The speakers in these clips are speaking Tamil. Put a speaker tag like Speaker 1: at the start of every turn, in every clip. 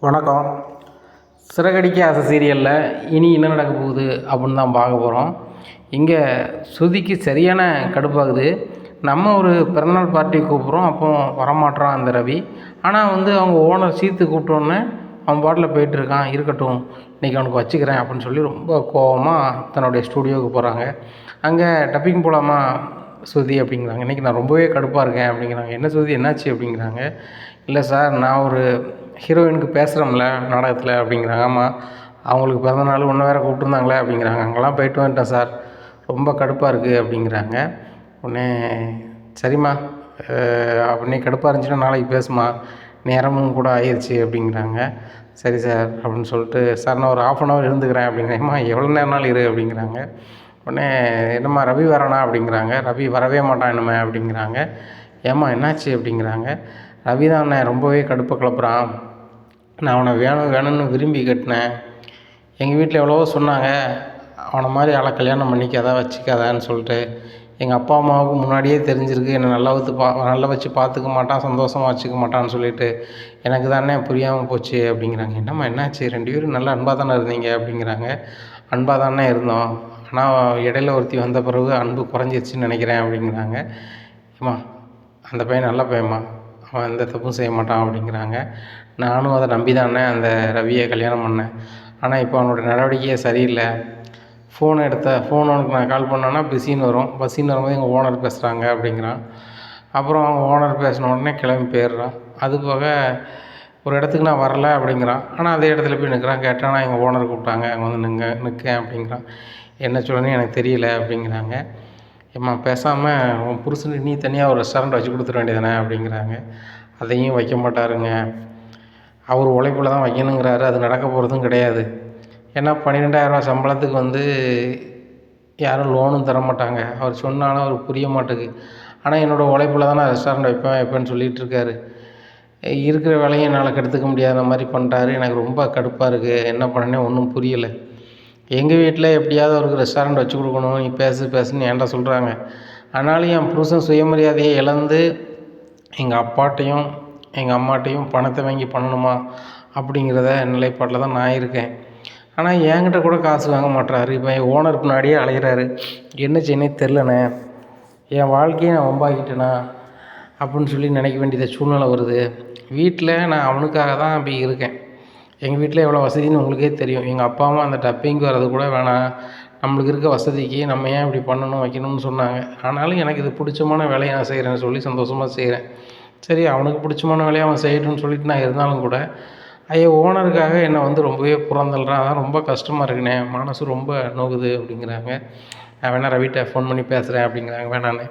Speaker 1: வணக்கம். சிறகடிக்க ஆசை சீரியலில் இனி என்ன நடக்க போகுது அப்படின்னு தான் பார்க்க போகிறோம். இங்கே ஸ்ருதிக்கு சரியான கடுப்பாகுது. நம்ம ஒரு பிறந்தநாள் பார்ட்டி கூப்பிட்றோம், அப்போ வரமாட்றான் அந்த ரவி. ஆனால் அவங்க ஓனர் சீத்து கூப்பிட்டோன்னே அவன் பாட்டில் போயிட்டுருக்கான். இருக்கட்டும், இன்றைக்கி அவனுக்கு வச்சுக்கிறேன் அப்படின்னு சொல்லி ரொம்ப கோபமாக தன்னுடைய ஸ்டூடியோவுக்கு போகிறாங்க. அங்கே டப்பிங் போகலாமா ஸ்ருதி அப்படிங்கிறாங்க. இன்றைக்கி நான் ரொம்பவே கடுப்பாக இருக்கேன் அப்படிங்கிறாங்க. என்ன ஸ்ருதி, என்னாச்சு அப்படிங்கிறாங்க. இல்லை சார், நான் ஒரு ஹீரோயினுக்கு பேசுகிறோம்ல நாடகத்தில் அப்படிங்கிறாங்க. ஆமாம், அவங்களுக்கு பிறந்தநாள் ஒன்று வேறு கூப்பிட்டுருந்தாங்களே அப்படிங்கிறாங்க. அங்கெல்லாம் போயிட்டு வந்துட்டேன் சார், ரொம்ப கடுப்பாக இருக்குது அப்படிங்கிறாங்க. உடனே சரிம்மா, அப்படின்னே கடுப்பாக இருந்துச்சுன்னா நாளைக்கு பேசுமா, நேரமும் கூட ஆயிடுச்சு அப்படிங்கிறாங்க. சரி சார் அப்படின்னு சொல்லிட்டு, சார் நான் ஒரு 1/2 இருந்துக்கிறேன் அப்படிங்கிறேன். ஏம்மா எவ்வளோ நேரம்னாலும் இரு அப்படிங்கிறாங்க. உடனே என்னம்மா ரவி வரானா அப்படிங்கிறாங்க. ரவி வரவே மாட்டான் என்னமே அப்படிங்கிறாங்க. ஏம்மா என்னாச்சு அப்படிங்கிறாங்க. ரவி தான் அண்ணன் ரொம்பவே கடுப்பை கிளப்புறான். நான் அவனை வேணும்னு விரும்பி கட்டினேன். எங்கள் வீட்டில் எவ்வளவோ சொன்னாங்க, அவனை மாதிரி ஆளை கல்யாணம் பண்ணிக்காதா, வச்சுக்காதான்னு சொல்லிட்டு. எங்கள் அப்பா அம்மாவுக்கு முன்னாடியே தெரிஞ்சிருக்கு என்னை நல்லா வச்சு பார்த்துக்க மாட்டான், சந்தோஷமாக வச்சுக்க மாட்டான்னு சொல்லிட்டு. எனக்கு தானே புரியாமல் போச்சு அப்படிங்கிறாங்க. என்னம்மா என்னாச்சு, 2 பேரும் நல்லா அன்பாக தானே இருந்தீங்க அப்படிங்கிறாங்க. அன்பாக தானே இருந்தோம், ஆனால் இடையில ஒருத்தி வந்த பிறகு அன்பு குறைஞ்சிருச்சுன்னு நினைக்கிறேன் அப்படிங்கிறாங்க. ஏம்மா அந்த பையன் நல்ல பையன்மா, அவன் எந்த தப்பும் செய்ய மாட்டான் அப்படிங்கிறாங்க. நானும் அதை நம்பி தானே அந்த ரவியை கல்யாணம் பண்ணேன். ஆனால் இப்போ அவனோட நடவடிக்கையே சரியில்லை. ஃபோன் அவனுக்கு நான் கால் பண்ணேன்னா பிஸின்னு வரும். பஸ்ஸின்னு வரும்போது எங்கள் ஓனர் பேசுகிறாங்க அப்படிங்கிறான். அப்புறம் அவங்க ஓனர் பேசின உடனே கிளம்பி போயிடுறான். அது போக ஒரு இடத்துக்கு நான் வரல அப்படிங்கிறான். ஆனால் அதே இடத்துல போய் நிற்கிறான். கேட்டால் எங்கள் ஓனர் கூப்பிட்டாங்க, அங்கே வந்து நிற்கேன் அப்படிங்கிறான். என்ன சொல்லணும்னு எனக்கு தெரியல அப்படிங்கிறாங்க. ஏம்மா பேசாமல் உன் புருஷனுக்கு நீ தனியாக ஒரு ரெஸ்டாரண்ட் வச்சு கொடுத்துட வேண்டியதானே அப்படிங்கிறாங்க. அதையும் வைக்க மாட்டாருங்க. அவர் உழைப்பில் தான் வைக்கணுங்கிறாரு, அது நடக்க போகிறதும் கிடையாது. ஏன்னா 12,000 சம்பளத்துக்கு யாரும் லோனும் தர மாட்டாங்க. அவர் சொன்னாலும் அவருக்கு புரிய மாட்டேங்குது. ஆனால் என்னோடய உழைப்பில் தான் நான் ரெஸ்டாரண்ட் வைப்பேன்னு சொல்லிகிட்டு இருக்காரு. இருக்கிற வேலையும் என்னால் கெடுத்துக்க முடியாத மாதிரி பண்ணிட்டாரு. எனக்கு ரொம்ப கடுப்பாக இருக்குது, என்ன பண்ணனே ஒன்றும் புரியலை. எங்கள் வீட்டில் எப்படியாவது அவருக்கு ரெஸ்டாரண்ட் வச்சு கொடுக்கணும், நீ பேசுன்னு என்கிட்ட சொல்கிறாங்க. ஆனாலும் என் புருஷன் சுயமரியாதையை இழந்து எங்கள் அப்பாட்டையும் எங்கள் அம்மாட்டையும் பணத்தை வாங்கி பண்ணணுமா அப்படிங்கிறத நிலைப்பாட்டில் தான் நான் இருக்கேன். ஆனால் என்கிட்ட கூட காசு வாங்க மாட்டுறாரு. இப்போ என் ஓனர் முன்னாடியே அலைகிறாரு. என்ன செய்யனே தெரிலண்ணே, என் வாழ்க்கையை நான் வம்பாக்கிட்டேனா அப்படின்னு சொல்லி நினைக்க வேண்டியது சூழ்நிலை வருது. வீட்டில் நான் அவனுக்காக தான் அப்படி இருக்கேன். எங்கள் வீட்டில் எவ்வளோ வசதின்னு உங்களுக்கே தெரியும். எங்கள் அப்பா அம்மா அந்த டப்பிங்க்கு வர்றது கூட வேணாம், நம்மளுக்கு இருக்க வசதிக்கு நம்ம ஏன் இப்படி பண்ணணும் வைக்கணும்னு சொன்னாங்க. ஆனாலும் எனக்கு இது பிடிச்சமான வேலையை நான் செய்கிறேன்னு சொல்லி சந்தோஷமாக செய்கிறேன். சரி, அவனுக்கு பிடிச்சமான வேலையை அவன் செய்யட்டும்னு சொல்லிட்டு நான் இருந்தாலும் கூட ஓனருக்காக என்னை ரொம்பவே புறந்தள்ளுறான். அதான் ரொம்ப கஷ்டமாக இருக்குண்ணே, மனசு ரொம்ப நோகுது அப்படிங்கிறாங்க. நான் வேணா ரவிட்ட ஃபோன் பண்ணி பேசுகிறேன் அப்படிங்கிறாங்க. வேணாண்ணே,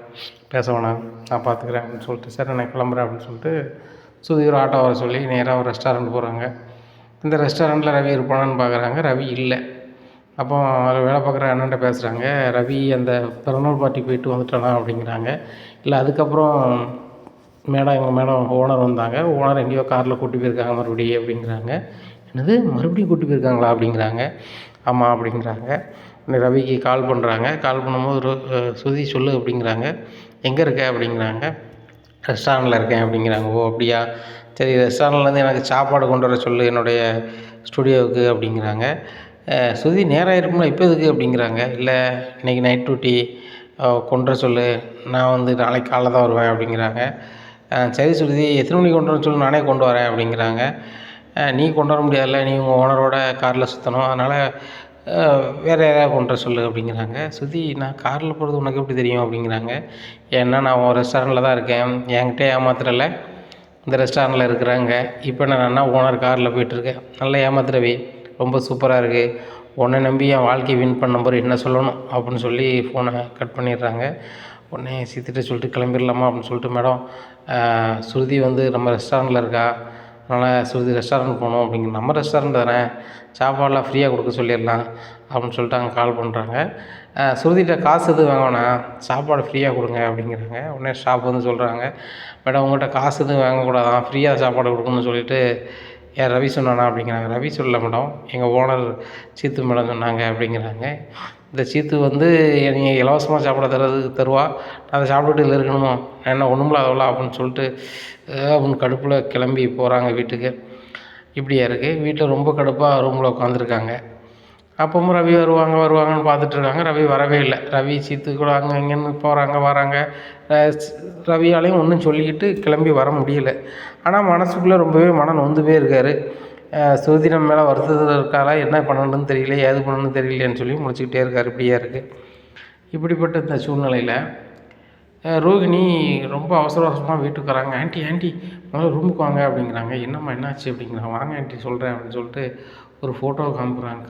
Speaker 1: பேச வேணாம், நான் பார்த்துக்கிறேன் அப்படின்னு சொல்லிட்டு, சரி நான் கிளம்புறேன் அப்படின்னு சொல்லிட்டு சுதி ஒரு ஆட்டோ வர சொல்லி நேராக ஒரு ரெஸ்டாரண்ட் போகிறாங்க. இந்த ரெஸ்டாரண்ட்டில் ரவி இருப்பானான்னு பார்க்குறாங்க. ரவி இல்லை. அப்போ அதில் வேலை பார்க்குற அண்ணன்ட்ட பேசுகிறாங்க. ரவி அந்த பிறந்தநாள் பார்ட்டிக்கு போயிட்டு வந்துட்டானா அப்படிங்கிறாங்க. இல்லை, அதுக்கப்புறம் எங்கள் மேடம் ஓனர் வந்தாங்க. ஓனர் எங்கேயோ காரில் கூட்டி போயிருக்காங்க மறுபடியும் அப்படிங்கிறாங்க. என்னது, மறுபடியும் கூட்டி போயிருக்காங்களா அப்படிங்கிறாங்க. ஆமாம் அப்படிங்கிறாங்க. ரவிக்கு கால் பண்ணுறாங்க. கால் பண்ணும்போது சுதி சொல்லு அப்படிங்கிறாங்க. எங்கே இருக்க அப்படிங்கிறாங்க. ரெஸ்டாரண்ட்டில் இருக்கேன் அப்படிங்கிறாங்க. ஓ அப்படியா, சரி ரெஸ்டாரண்ட்லேருந்து எனக்கு சாப்பாடு கொண்டு வர சொல்லு என்னுடைய ஸ்டுடியோவுக்கு அப்படிங்கிறாங்க. சுதி நேரம் இருக்கும்ல, இப்போ எதுக்கு அப்படிங்கிறாங்க. இல்லை, இன்றைக்கி நைட் டியூட்டி, கொண்டு வர சொல்லு, நான் நாளைக்கு காலைல தான் வருவேன் அப்படிங்கிறாங்க. சரி சுருதி, எத்தனை மணிக்கு கொண்டு வர சொல்லு, நானே கொண்டு வரேன் அப்படிங்கிறாங்க. நீ கொண்டு வர முடியாதுல்ல, நீ உங்கள் ஓனரோட காரில் சுற்றணும், அதனால் வேறு யாராவது கொண்டு வர சொல்லு அப்படிங்கிறாங்க. சுருதி, நான் காரில் போகிறது உனக்கு எப்படி தெரியும் அப்படிங்கிறாங்க. ஏன்னா நான் ஒரு ரெஸ்டாரண்ட்டில் தான் இருக்கேன், என்கிட்ட ஏமாத்துறல, இந்த ரெஸ்டாரண்ட்டில் இருக்கிறாங்க. இப்போ நான் ஓனர் காரில் போயிட்டுருக்கேன். நல்லா ஏமாத்துறவி, ரொம்ப சூப்பராக இருக்குது, உன்னை நம்பி என் வாழ்க்கையை வின் பண்ண நம்பர் என்ன சொல்லணும் அப்படின்னு சொல்லி ஃபோனை கட் பண்ணிடுறாங்க. உடனே சீத்திட்ட சொல்லிட்டு கிளம்பிடலாமா அப்படின்னு சொல்லிட்டு, மேடம் ஸ்ருதி நம்ம ரெஸ்டாரண்ட்டில் இருக்கா, அதனால் ஸ்ருதி ரெஸ்டாரண்ட் போகணும் அப்படிங்கிற, நம்ம ரெஸ்டாரண்ட் தானே, சாப்பாடெலாம் ஃப்ரீயாக கொடுக்க சொல்லிடலாம் அப்படின்னு சொல்லிட்டு அங்கே கால் பண்ணுறாங்க. ஸ்ருதிகிட்ட காசு எதுவும் வாங்க வேணாம், சாப்பாடு ஃப்ரீயாக கொடுங்க அப்படிங்கிறாங்க. உடனே ஸ்டாஃப் சொல்கிறாங்க, மேடம் உங்கள்கிட்ட காசு எதுவும் வாங்கக்கூடாதான், ஃப்ரீயாக சாப்பாடு கொடுக்கணும்னு சொல்லிட்டு யார் ரவி சொன்னானா அப்படிங்கிறாங்க. ரவி சொல்லல மேடம், எங்கள் ஓனர் சீத்து மேடம் சொன்னாங்க அப்படிங்கிறாங்க. இந்த சீத்து நீங்கள் இலவசமாக சாப்பிட தருவா, நான் அதை சாப்பிட்டுட்டு இதில் இருக்கணுமோ, நான் என்ன ஒன்றுமில்லாதவளா அப்படின்னு சொல்லிட்டு அப்படின்னு கடுப்பில் கிளம்பி போகிறாங்க வீட்டுக்கு. இப்படியா இருக்குது. வீட்டில் ரொம்ப கடுப்பாக ரூமில் உட்காந்துருக்காங்க. அப்பவும் ரவி வருவாங்கன்னு பார்த்துட்ருக்காங்க. ரவி வரவே இல்லை. ரவி சீத்து கூட அங்கே இங்கேன்னு போகிறாங்க வராங்க. ரவியாலையும் ஒன்றும் சொல்லிக்கிட்டு கிளம்பி வர முடியல. ஆனால் மனசுக்குள்ளே ரொம்பவே நொந்துவே இருக்கார். சுருதி நம்ம மேலே வருத்தத்தில் இருக்காரா, என்ன பண்ணணுன்னு தெரியல, ஏது பண்ணணுன்னு தெரியலையேன்னு சொல்லி முடிச்சுக்கிட்டே இருக்கார். இப்படியா இருக்குது. இப்படிப்பட்ட இந்த சூழ்நிலையில் ரோகிணி ரொம்ப அவசரமாக வீட்டுக்கு வராங்க. ஆண்டி முதல்ல ரூமுக்கு வாங்க அப்படிங்கிறாங்க. என்னம்மா என்னாச்சு அப்படிங்கிறாங்க. வாங்க ஆண்டி சொல்கிறேன் அப்படின்னு சொல்லிட்டு ஒரு ஃபோட்டோவை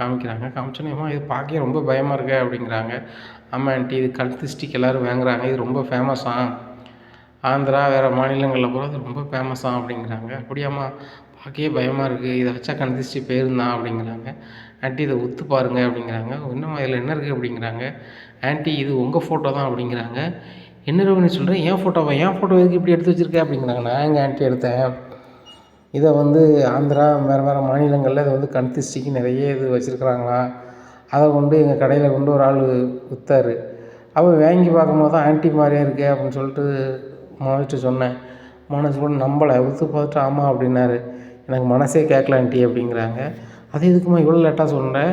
Speaker 1: காமிக்கிறாங்க. காமிச்சோன்னேம்மா இது பார்க்க ரொம்ப பயமாக இருக்கு அப்படிங்கிறாங்க. ஆமாம் ஆண்டி, இது கழுத்து ஸ்டிக் எல்லோரும் வாங்குறாங்க, இது ரொம்ப ஃபேமஸாக ஆந்திரா வேறு மாநிலங்களில் போகிறது ரொம்ப ஃபேமஸாக அப்படிங்கிறாங்க. அப்படியாம்மா, பார்க்கவே பயமாக இருக்குது, இதை வச்சா கந்திச்சு போயிருந்தான் அப்படிங்கிறாங்க. ஆண்டி இதை ஒத்து பாருங்கள் அப்படிங்கிறாங்க. இன்னும் இதில் என்ன இருக்குது அப்படிங்கிறாங்க. ஆண்டி இது உங்கள் ஃபோட்டோ தான் அப்படிங்கிறாங்க. என்ன ரோகிணி சொல்கிறேன், என் ஃபோட்டோவா, என் ஃபோட்டோ எதுக்கு இப்படி எடுத்து வச்சுருக்கேன் அப்படிங்கிறாங்க. நான் எங்கள் ஆண்டி எடுத்தேன், இதை ஆந்திரா வேறு மாநிலங்களில் இதை கந்திஷ்டிக்கு நிறைய இது வச்சுருக்குறாங்களாம். அதை கொண்டு எங்கள் கடையில் கொண்டு ஒரு ஆள் விற்றாரு. அவன் வாங்கி பார்க்கும்போது தான் ஆண்டி மாதிரியே இருக்கே அப்படின்னு சொல்லிட்டு மனோஜ்கிட்ட சொன்னேன். மனோஜ் கூட நம்பலை, விற்று பார்த்துட்டு ஆமாம் அப்படின்னாரு. எனக்கு மனசே கேட்கல ஆண்டி அப்படிங்கிறாங்க. அது எதுக்குமா இவ்வளோ லேட்டாக சொன்னேன்,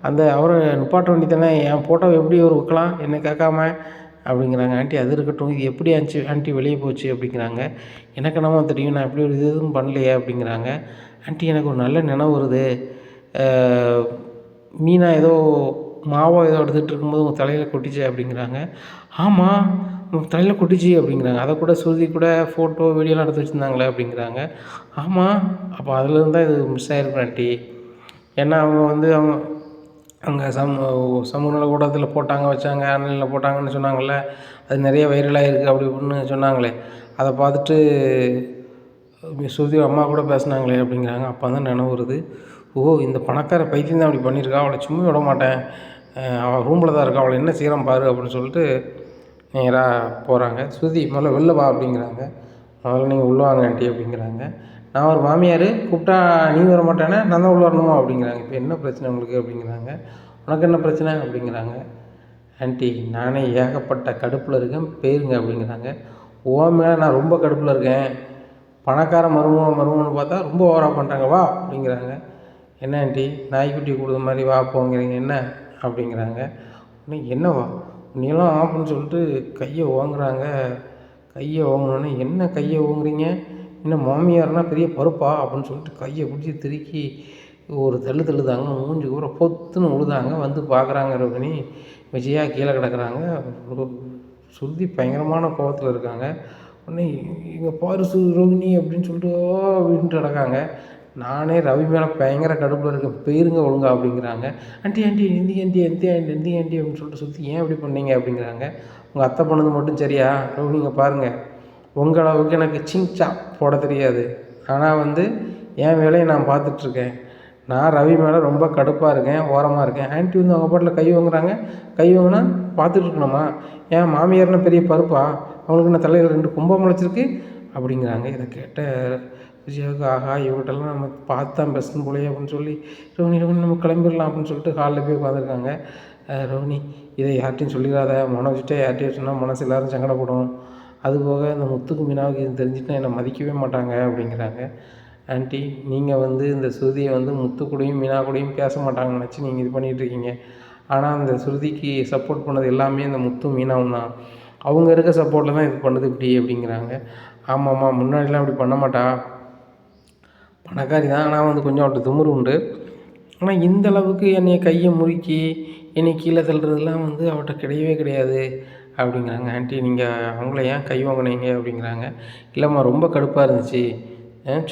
Speaker 1: அந்த அவரை நிப்பாட்ட வேண்டி தானே, என் ஃபோட்டோவை எப்படி அவர் விற்கலாம் என்ன கேட்காம அப்படிங்கிறாங்க. ஆண்டி அது இருக்கட்டும், இது எப்படி ஆண்டி வெளியே போச்சு அப்படிங்கிறாங்க. எனக்கு என்னமோ தெரியும், நான் எப்படி ஒரு இது எதுவும் பண்ணலையே அப்படிங்கிறாங்க. ஆண்டி எனக்கு ஒரு நல்ல நினைவு வருது, மீனா ஏதோ மாவோ ஏதோ எடுத்துகிட்டு இருக்கும்போது உங்கள் தலையில் கொட்டிச்சு அப்படிங்கிறாங்க. ஆமாம் உங்கள் தலையில் கொட்டிச்சு அப்படிங்கிறாங்க. அதை கூட சுருதி கூட ஃபோட்டோ வீடியோலாம் எடுத்து வச்சுருந்தாங்களே அப்படிங்கிறாங்க. ஆமாம், அப்போ அதுலேருந்து தான் இது மிஸ் ஆகிருக்கும் ஆண்டி. ஏன்னா அவங்க அங்கே சமூக நல ஊடகத்தில் போட்டாங்க, வச்சாங்க, ஆன்லைனில் போட்டாங்கன்னு சொன்னாங்கள்ல, அது நிறைய வைரலாக இருக்குது அப்படி இப்படின்னு சொன்னாங்களே, அதை பார்த்துட்டு சுருதி அம்மா கூட பேசுனாங்களே அப்படிங்கிறாங்க. அப்போ தான் நினைவு வருது, ஓ இந்த பணக்கார பைத்தியம் தான் அப்படி பண்ணியிருக்கா, அவளை சும்மா விட மாட்டேன், அவள் ரூமில் தான் இருக்கா, அவளை என்ன செய்கிறான் பாரு அப்படின்னு சொல்லிட்டு நேராக போகிறாங்க. சுருதி முதல்ல வெளில வா அப்படிங்கிறாங்க. முதல்ல நீங்கள் உள்ளே வாங்க ஆண்டி அப்படிங்கிறாங்க. நான் ஒரு மாமியார், கூப்பிட்டா நீ வர மாட்டேன்னா நான் தான் உள்ள வரணுமா அப்படிங்கிறாங்க. இப்போ என்ன பிரச்சனை உங்களுக்கு அப்படிங்கிறாங்க. உனக்கு என்ன பிரச்சனை அப்படிங்கிறாங்க. ஆண்டி நானே ஏகப்பட்ட கடுப்பில் இருக்கேன், போயிருங்க அப்படிங்கிறாங்க. ஓ மேலே நான் ரொம்ப கடுப்பில் இருக்கேன், பணக்கார மருமகன்னு பார்த்தா ரொம்ப ஓவராக பண்ணுறாங்க, வா அப்படிங்கிறாங்க. என்ன ஆண்டி நாய்க்குட்டி கொடுத்த மாதிரி வா போங்கிறீங்க என்ன அப்படிங்கிறாங்க. என்னவா நீலாம் அப்படின்னு சொல்லிட்டு கையை ஓங்குறாங்க. கையை ஓங்கினோன்னே என்ன கையை ஓங்குறீங்க, என்ன மாமியார்னால் பெரிய பருப்பா அப்படின்னு சொல்லிட்டு கையை பிடிச்சி திருக்கி ஒரு தள்ளுதாங்க. மூஞ்சி கூட பொத்துன்னு விழுதாங்க. பார்க்குறாங்க ரோகிணி, விஜயா கீழே கிடக்குறாங்க. சுருதி பயங்கரமான கோபத்தில் இருக்காங்க. உடனே இங்கே பாரு ரோகிணி அப்படின்னு சொல்லிட்டு அப்படின்ட்டு கிடக்காங்க. நானே ரவி மேலே பயங்கர கடுப்பில் இருக்கேன், போயிருங்க ஒழுங்கா அப்படிங்கிறாங்க. ஆண்டி எந்தி ஆண்டி அப்படின்னு சொல்லிட்டு சுற்றி ஏன் இப்படி பண்ணீங்க அப்படிங்கிறாங்க. உங்கள் அத்தை பண்ணது மட்டும் சரியா ரோகிணிங்க பாருங்கள், உங்கள் அளவுக்கு எனக்கு சிங்சா போட தெரியாது, ஆனால் என் வேலையை நான் பார்த்துட்ருக்கேன். நான் ரவி மேலே ரொம்ப கடுப்பாக இருக்கேன், ஓரமாக இருக்கேன். ஆண்டி அவங்க பாட்டில் கை வாங்குறாங்க, கை வாங்கினா பார்த்துட்டு இருக்கணுமா, ஏன் மாமியார்னா பெரிய பருப்பா, அவங்களுக்கு நான் தலையில் 2 கும்பம் முளைச்சிருக்கு அப்படிங்கிறாங்க. இதை கேட்ட விஜயாவுக்கு ஆஹா இவங்கள்ட்டெல்லாம் நம்ம பார்த்து தான் பேசணும் போலையே அப்படின்னு சொல்லி ரோஹிணி நம்ம கிளம்பிடலாம் அப்படின்னு சொல்லிட்டு ஹாலில் போய் உட்காந்துருக்காங்க. ரோஹிணி இதை யார்ட்டையும் சொல்லிடாத, மனோஜிட்டே யார்ட்டையும் சொன்னால் மனசு எல்லோரும் சங்கடப்படும், அதுபோக இந்த முத்துக்கு மீனாவுக்கு இது தெரிஞ்சுட்டா என்னை மதிக்கவே மாட்டாங்க அப்படிங்கிறாங்க. ஆண்டி நீங்கள் இந்த சுருதியை முத்து கூடயும் மீனா கூடயும் பேச மாட்டாங்கன்னு நினச்சி நீங்கள் இது பண்ணிகிட்ருக்கீங்க. ஆனால் அந்த சுருதிக்கு சப்போர்ட் பண்ணது எல்லாமே இந்த முத்தும் மீனாவும் தான், அவங்க இருக்க சப்போர்ட்டில் தான் இது பண்ணுது இப்படி அப்படிங்கிறாங்க. ஆமாம்மா முன்னாடிலாம் அப்படி பண்ண மாட்டா, பணக்காரி தான், ஆனால் கொஞ்சம் அவட்ட திமிரு உண்டு, ஆனால் இந்த அளவுக்கு என்னை கையை முறுக்கி என்னை கீழே தள்ளுறதுலாம் அவட்ட கிடையவே கிடையாது அப்படிங்கிறாங்க. ஆண்டி நீங்கள் அவங்கள ஏன் கை வாங்கினீங்க அப்படிங்கிறாங்க. இல்லைம்மா ரொம்ப கடுப்பாக இருந்துச்சு,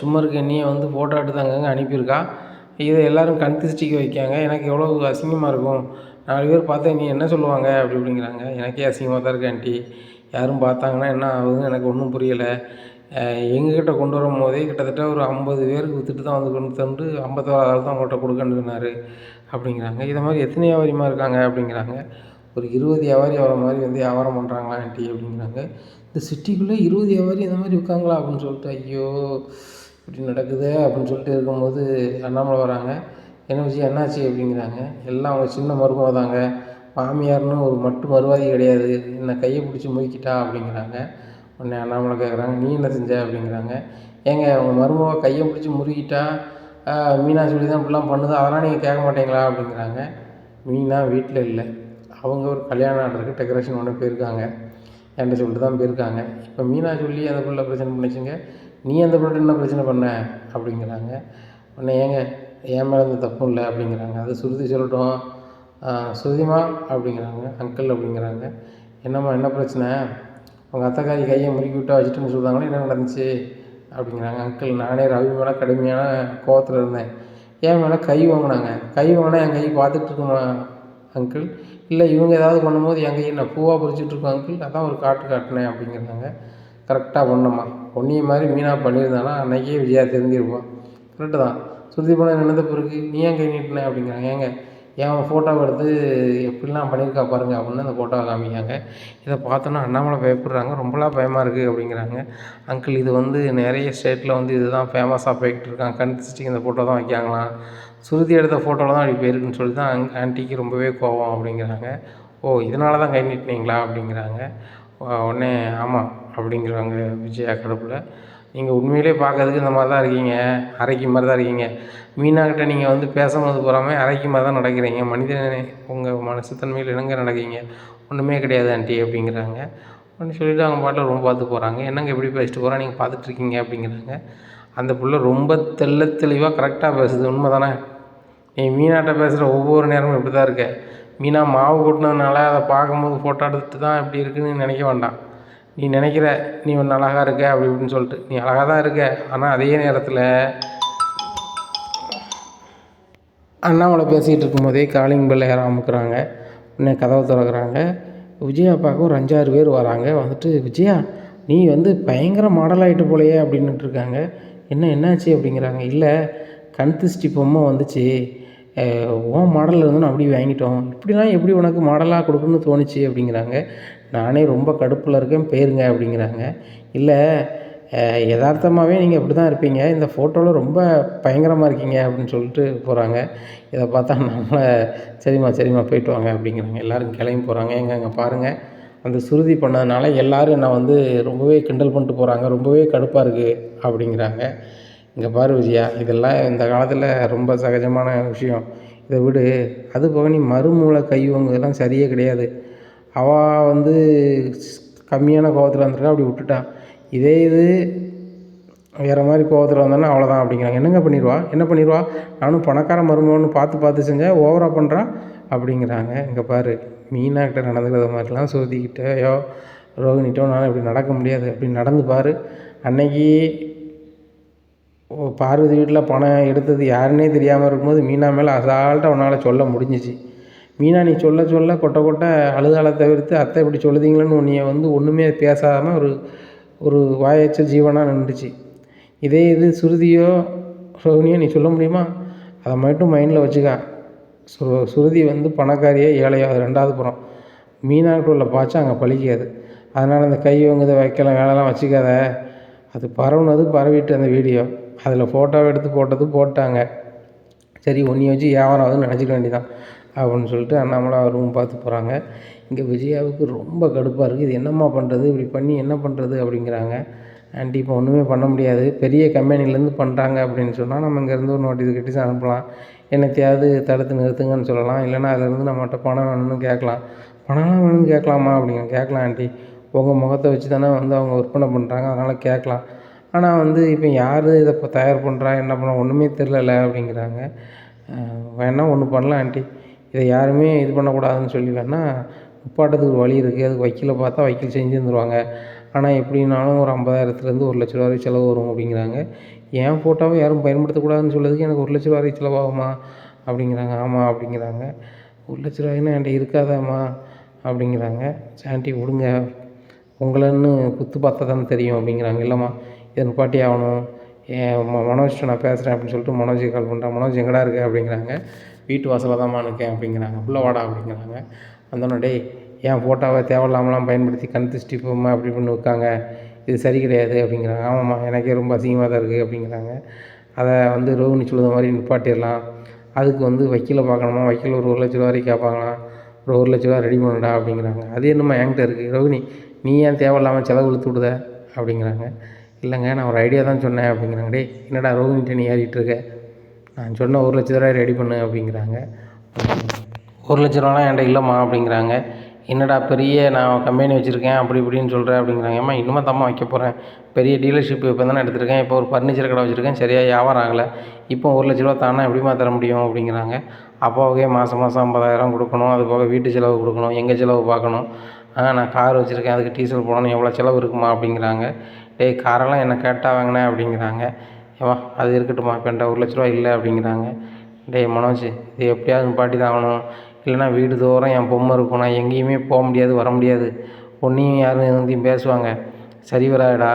Speaker 1: சும்மா இருக்க என்னையை ஃபோட்டோ எடுத்து அங்கங்கே அனுப்பியிருக்கா, இதை எல்லோரும் கண் திருஷ்டிக்க வைக்காங்க, எனக்கு எவ்வளோ அசிங்கமாக இருக்கும், 4 பேர் பார்த்தா நீ என்ன சொல்லுவாங்க அப்படிங்கிறாங்க. எனக்கே அசிங்கமாக தான் இருக்கு ஆண்டி, யாரும் பார்த்தாங்கன்னா என்ன ஆகுதுன்னு எனக்கு ஒன்றும் புரியலை. எங்ககிட்ட கொண்டு வரும்போதே கிட்டத்தட்ட ஒரு 50 பேருக்கு விற்றுட்டு தான் கொண்டு தந்து 51ஆவது தான் உங்கள்கிட்ட கொடுக்கன்னு சொன்னார் அப்படிங்கிறாங்க. இதை மாதிரி எத்தனை வியாபாரிமா இருக்காங்க அப்படிங்கிறாங்க. ஒரு 20 வியாபாரி அவரை மாதிரி வியாபாரம் பண்ணுறாங்களா ஆண்டி அப்படிங்கிறாங்க. இந்த சிட்டிக்குள்ளே 20 வியாபாரி இந்த மாதிரி இருக்காங்களா அப்படின்னு சொல்லிட்டு ஐயோ இப்படி நடக்குது அப்படின்னு சொல்லிட்டு இருக்கும்போது அண்ணாமலை வராங்க. என்ன விஷயம் என்னாச்சு அப்படிங்கிறாங்க. எல்லாம் அவங்க சின்ன மருமக தாங்க, மாமியார்னு ஒரு மறுவாதி கிடையாது, என்னை கையை பிடிச்சி முயக்கிட்டா அப்படிங்கிறாங்க. உடனே அண்ணாமலை கேட்குறாங்க, நீ என்ன செஞ்ச அப்படிங்கிறாங்க. ஏங்க அவங்க மருமக கையை பிடிச்சி முறுக்கிட்டா மீனா சொல்லி தான் இப்படிலாம் பண்ணுது, அதெல்லாம் நீங்கள் கேட்க மாட்டீங்களா அப்படிங்கிறாங்க. மீனா வீட்டில் இல்லை, அவங்க ஒரு கல்யாணம் ஆர்டருக்கு டெக்கரேஷன் பண்ண போயிருக்காங்க, என்கிட்ட சொல்லிட்டு தான் போயிருக்காங்க. இப்போ மீனா சொல்லி அந்த பிள்ளை பிரச்சனை பண்ணிச்சுங்க, நீ அந்த பிள்ளை என்ன பிரச்சனை பண்ண அப்படிங்கிறாங்க. உடனே ஏங்க என் மேலே எந்த தப்பும் இல்லை அப்படிங்கிறாங்க. அது சுருதி சொல்லட்டும். சுருதிமா அப்படிங்கிறாங்க. அங்கிள் அப்படிங்கிறாங்க. என்னம்மா என்ன பிரச்சனை, உங்கள் அத்தைக்காரி கையை முறுக்கி விட்டா வச்சுட்டுன்னு சொல்கிறாங்களே, என்ன நடந்துச்சு அப்படிங்கிறாங்க. அங்கிள் நானே ரவி மேலே கடுமையான கோவத்தில் இருந்தேன், என் மேலே கை வாங்கினாங்க, கை வாங்கினா என் கை பார்த்துட்ருக்குமா அங்கிள், இல்லை இவங்க ஏதாவது பண்ணும்போது என் கையை நான் பூவாக பறிச்சுட்ருக்கோம் அங்கிள், அதான் ஒரு காட்டினேன் அப்படிங்கிறாங்க. கரெக்டாக பண்ணம்மா, பொன்னிய மாதிரி மீனா பண்ணியிருந்தானா அன்றைக்கே விஜயா தெரிஞ்சிருப்பான். கரெக்டு தான். சுருதி படம் நினைந்த பிறகு நீ ஏன் கை நீட்டின அப்படிங்கிறாங்க. ஏங்க என் ஃபோட்டோவை எடுத்து எப்படிலாம் பண்ணியிருக்கா பாருங்கள் அப்படின்னு அந்த ஃபோட்டோவை காமிக்காங்க. இதை பார்த்தோன்னா அண்ணாமலை பயப்படுறாங்க, ரொம்பலாம் பயமாக இருக்குது அப்படிங்கிறாங்க. அங்கிள் இது வந்து நிறைய ஸ்டேட்டில் வந்து இதுதான் ஃபேமஸாக போய்கிட்டு இருக்காங்க, கன்சிஸ்டிங் இந்த ஃபோட்டோ தான் வைக்காங்களாம், சுருதி எடுத்த ஃபோட்டோவில் தான் அப்படி போயிருக்குன்னு சொல்லி தான் ஆன்ட்டிக்கு ரொம்பவே கோவம் அப்படிங்கிறாங்க. ஓ இதனால தான் கை நீட்டினீங்களா அப்படிங்கிறாங்க. உடனே ஆமாம் அப்படிங்கிறாங்க விஜயா கடுப்பில். நீங்கள் உண்மையிலே பார்க்கறதுக்கு இந்த மாதிரி தான் இருக்கீங்க, அரைக்கி மாதிரி தான் இருக்கீங்க, மீனாக்கிட்ட நீங்கள் வந்து பேசும்போது போகாமல் அரைக்கி மாதிரி தான் நடக்கிறீங்க, மனிதனே உங்கள் மனசுத்தன்மையில் என்னங்க நடக்கீங்க, ஒன்றுமே கிடையாது ஆண்டி அப்படிங்கிறாங்க. அப்படின்னு சொல்லிவிட்டு அவங்க பாட்டில் ரொம்ப பார்த்து போகிறாங்க. என்னங்க எப்படி பேசிட்டு போகிறா, நீங்கள் பார்த்துட்ருக்கீங்க அப்படிங்கிறாங்க. அந்த பிள்ளை ரொம்ப தெளிவாக கரெக்டாக பேசுது. உண்மை தானே, நீ மீனாட்ட பேசுகிற ஒவ்வொரு நேரமும் இப்படி தான் இருக்க, மீனா மாவு கொட்டினதுனால அதை பார்க்கும்போது ஃபோட்டோ எடுத்துட்டு தான் இப்படி இருக்குதுன்னு நினைக்க வேண்டாம். நீ நினைக்கிற நீ ஒன்று அழகாக இருக்க அப்படி இப்படின்னு சொல்லிட்டு, நீ அழகாக தான் இருக்க, ஆனால் அதே நேரத்தில் அண்ணாமலை பேசிகிட்டு இருக்கும்போதே காலிங் பெல்லை யாரும் அமுக்குறாங்க. உடனே கதவை திறக்கிறாங்க. விஜயா பார்க்க ஒரு 5-6 பேர் வராங்க. வந்துட்டு விஜயா நீ வந்து பயங்கர மாடல் ஆகிட்டு போலையே அப்படின்னுட்டு இருக்காங்க. என்னாச்சு அப்படிங்கிறாங்க. இல்லை கண் திருஷ்டி பொம்மை வந்துச்சு, ஓன் மாடலில் இருந்தோன்னு அப்படி வாங்கிட்டோம், இப்படிலாம் எப்படி உனக்கு மாடலாக கொடுக்கணும்னு தோணுச்சு அப்படிங்கிறாங்க. நானே ரொம்ப கடுப்பில் இருக்கேன் போயிருங்க அப்படிங்கிறாங்க. இல்லை யதார்த்தமாகவே நீங்கள் அப்படி தான் இருப்பீங்க, இந்த ஃபோட்டோவில் ரொம்ப பயங்கரமாக இருக்கீங்க அப்படின்னு சொல்லிட்டு போகிறாங்க. இதை பார்த்தா நம்மளை சரிம்மா போயிட்டு வாங்க அப்படிங்கிறாங்க. எல்லோரும் கிளம்பி போகிறாங்க. அங்கே பாருங்கள், அந்த சுருதி பண்ணதுனால எல்லோரும் என்னை வந்து ரொம்பவே கிண்டல் பண்ணிட்டு போகிறாங்க, ரொம்பவே கடுப்பாக இருக்குது அப்படிங்கிறாங்க. இங்கே பாரு விஜயா, இதெல்லாம் இந்த காலத்தில் ரொம்ப சகஜமான விஷயம், இதை விடு. அது போக நீ மறுமூளை கைவங்கெல்லாம் சரியே கிடையாது. அவள் வந்து கம்மியான கோவத்தில் வந்திருக்கா, அப்படி விட்டுட்டா. இதே இது வேறு மாதிரி கோவத்தில் வந்தோன்னா அவ்வளோதான் அப்படிங்கிறாங்க. என்ன பண்ணிடுவா, நானும் பணக்கார மருமகன்னு பார்த்து செஞ்சேன், ஓவராக பண்ணுறா அப்படிங்கிறாங்க. இங்கே பாரு, மீனாக்கிட்ட நடந்துக்கிற மாதிரிலாம் சுருதிக்கிட்டேயோ ரோகிணிட்டோ நான் இப்படி நடக்க முடியாது, அப்படி நடந்து பாரு. அன்னைக்கு பார்வதி வீட்டில் பணம் எடுத்தது யாருன்னே தெரியாமல் இருக்கும்போது மீனா மேலே அசால்ட்டாக உன்னால் சொல்ல முடிஞ்சிச்சு. மீனா நீ சொல்ல கொட்டை அழுதால தவிர்த்து அத்தை இப்படி சொல்லுதீங்களேன்னு உன்னைய வந்து ஒன்றுமே பேசாமல் ஒரு வாயச்ச ஜீவனாக நின்றுச்சு. இதே இது சுருதியோ ரோகிணியோ நீ சொல்ல முடியுமா? அதை மட்டும் மைண்டில் வச்சுக்கா. சுருதி வந்து பணக்காரியோ ஏழையோ அது 2வது புறம், மீனாக்கிட்ட உள்ள பாய்ச்சா அங்கே பழிக்காது. அதனால் அந்த கை வாங்குது வைக்கலாம் வேலைலாம் வச்சுக்காத. அது பரவிட்டு அந்த வீடியோ அதில் ஃபோட்டோவை எடுத்து போட்டாங்க, சரி உன்னைய வச்சு வியாபாரம் ஆகுதுன்னு நினச்சிக்க வேண்டியதான் அப்படின்னு சொல்லிட்டு அண்ணாமலை ரூம் பார்த்து போகிறாங்க. இங்கே விஜயாவுக்கு ரொம்ப கடுப்பாக இருக்குது. இது என்னம்மா பண்ணுறது, இப்படி பண்ணி என்ன பண்ணுறது அப்படிங்கிறாங்க. ஆண்டி இப்போ ஒன்றுமே பண்ண முடியாது, பெரிய கம்பெனிலேருந்து பண்ணுறாங்க அப்படின்னு சொன்னால் நம்ம இங்கேருந்து ஒரு நோட்டீஸ் அனுப்பலாம், என்னத்தையாவது தடுத்து நிறுத்துங்கன்னு சொல்லலாம், இல்லைனா அதிலேருந்து நம்மகிட்ட பணம் வேணும்னு கேட்கலாம். பணம்லாம் வேணும்னு கேட்கலாமா அப்படிங்க. கேட்கலாம் ஆண்டி, உங்கள் முகத்தை வச்சு தானே வந்து அவங்க விற்பனை பண்ணுறாங்க, அதனால் கேட்கலாம். ஆனால் வந்து இப்போ யார் இதை இப்போ தயார் பண்ணுறா என்ன பண்ண ஒன்றுமே தெரிலல அப்படிங்கிறாங்க. வேணால் ஒன்று பண்ணலாம் ஆண்டி, இதை யாருமே இது பண்ணக்கூடாதுன்னு சொல்லி வேணால் நிப்பாட்டத்துக்கு ஒரு வழி இருக்குது, அதுக்கு வக்கீலை பார்த்தா வக்கீல் செஞ்சு தந்துடுவாங்க. ஆனால் எப்படின்னாலும் ஒரு 50,000லேருந்து 1,00,000 ரூபா வரைக்கும் செலவு வரும் அப்படிங்கிறாங்க. என் ஃபோட்டோவை யாரும் பயன்படுத்தக்கூடாதுன்னு சொல்லுறதுக்கு எனக்கு 1,00,000 ரூபா வரைக்கும் செலவாகுமா அப்படிங்கிறாங்க. ஆமாம் அப்படிங்கிறாங்க. 1,00,000 ரூபாய்க்குன்னா என்கிட்ட இருக்காதாம்மா அப்படிங்கிறாங்க. ஆண்டி விடுங்க, உங்களன்னு குத்து பார்த்தா தானே தெரியும் அப்படிங்கிறாங்க. இல்லைம்மா இதை நிப்பாட்டி ஆகணும், மனோஜ்கிட்ட நான் பேசுகிறேன் அப்படின்னு சொல்லிட்டு மனோஜுக்கு கால் பண்ணுறேன். மனோஜ் எங்கடா இருக்குது அப்படிங்கிறாங்க. வீட்டு வாசலில் தான்மா இருக்கேன் அப்படிங்கிறாங்க. உள்ளே வாடா அப்படிங்கிறாங்க. வந்தோன்னே டேய் என் ஃபோட்டோவை தேவையில்லாமலாம் பயன்படுத்தி கண் திருஷ்டி பொம்மை அப்படி பண்ணி வைக்காங்க, இது சரி கிடையாது அப்படிங்கிறாங்க. ஆமாம்மா எனக்கே ரொம்ப அசிங்கமாக தான் இருக்குது அப்படிங்கிறாங்க. அதை வந்து ரோகிணி சொல்லுற மாதிரி நிப்பாட்டிடலாம், அதுக்கு வந்து வக்கீலை பார்க்கணுமா, வக்கீல் ஒரு 1,00,000 ரூபா வரைக்கும் கேட்பாங்களாம், ஒரு 1,00,000 ரூபா ரெடி பண்ணுடா அப்படிங்கிறாங்க. அது என்னம்மா என்கிட்ட இருக்குது, ரோகிணி நீ ஏன் தேவையில்லாமல் செலவு இழுத்து விடுத அப்படிங்கிறாங்க. இல்லைங்க நான் ஒரு ஐடியா தான் சொன்னேன் அப்படிங்கிறாங்க. டேய் என்னடா ரோகிணிகிட்ட நீ ஏறிட்டுருக்க, நான் சொன்ன 1,00,000 ரெடி பண்ணு அப்படிங்கிறாங்க. 1,00,000 என்கிட்ட இல்லைம்மா அப்படிங்கிறாங்க. என்னடா பெரிய நான் கம்பெனி வச்சுருக்கேன் அப்படி இப்படின்னு சொல்கிறேன் அப்படிங்கிறாங்க. ஏம்மா இன்னுமா தாம்மா வைக்க போகிறேன், பெரிய டீலர்ஷிப் இப்போ தானே எடுத்திருக்கேன், இப்போ ஒரு ஃபர்னிச்சர் கடை வச்சுருக்கேன், சரியாக வியாபாரம் ஆகலை, இப்போ 1,00,000 தானே எப்படிம்மா தர முடியும் அப்படிங்கிறாங்க. அப்பாவுக்கே மாதம் 50,000 கொடுக்கணும், அது போக வீட்டு செலவு கொடுக்கணும், எங்கள் செலவு பார்க்கணும், நான் கார் வச்சுருக்கேன், அதுக்கு டீசல் போடணும், எவ்வளோ செலவு இருக்குமா அப்படிங்கிறாங்க. டேய் காரெல்லாம் என்ன கேட்டால் வாங்கினேன் அப்படிங்கிறாங்க. ஏம்மா அது இருக்கட்டும்மா, இப்போ என்கிட்ட 1,00,000 இல்லை அப்படிங்கிறாங்க. டேய் மனோஜ், இது எப்படியாவது நிப்பாட்டி தான் ஆகணும், இல்லைனா வீடு தோறும் என் பொம்மை இருக்கும், நான் எங்கேயுமே போக முடியாது வர முடியாது, உன்னையும் யாரும் எதையும் பேசுவாங்க, சரி வராடா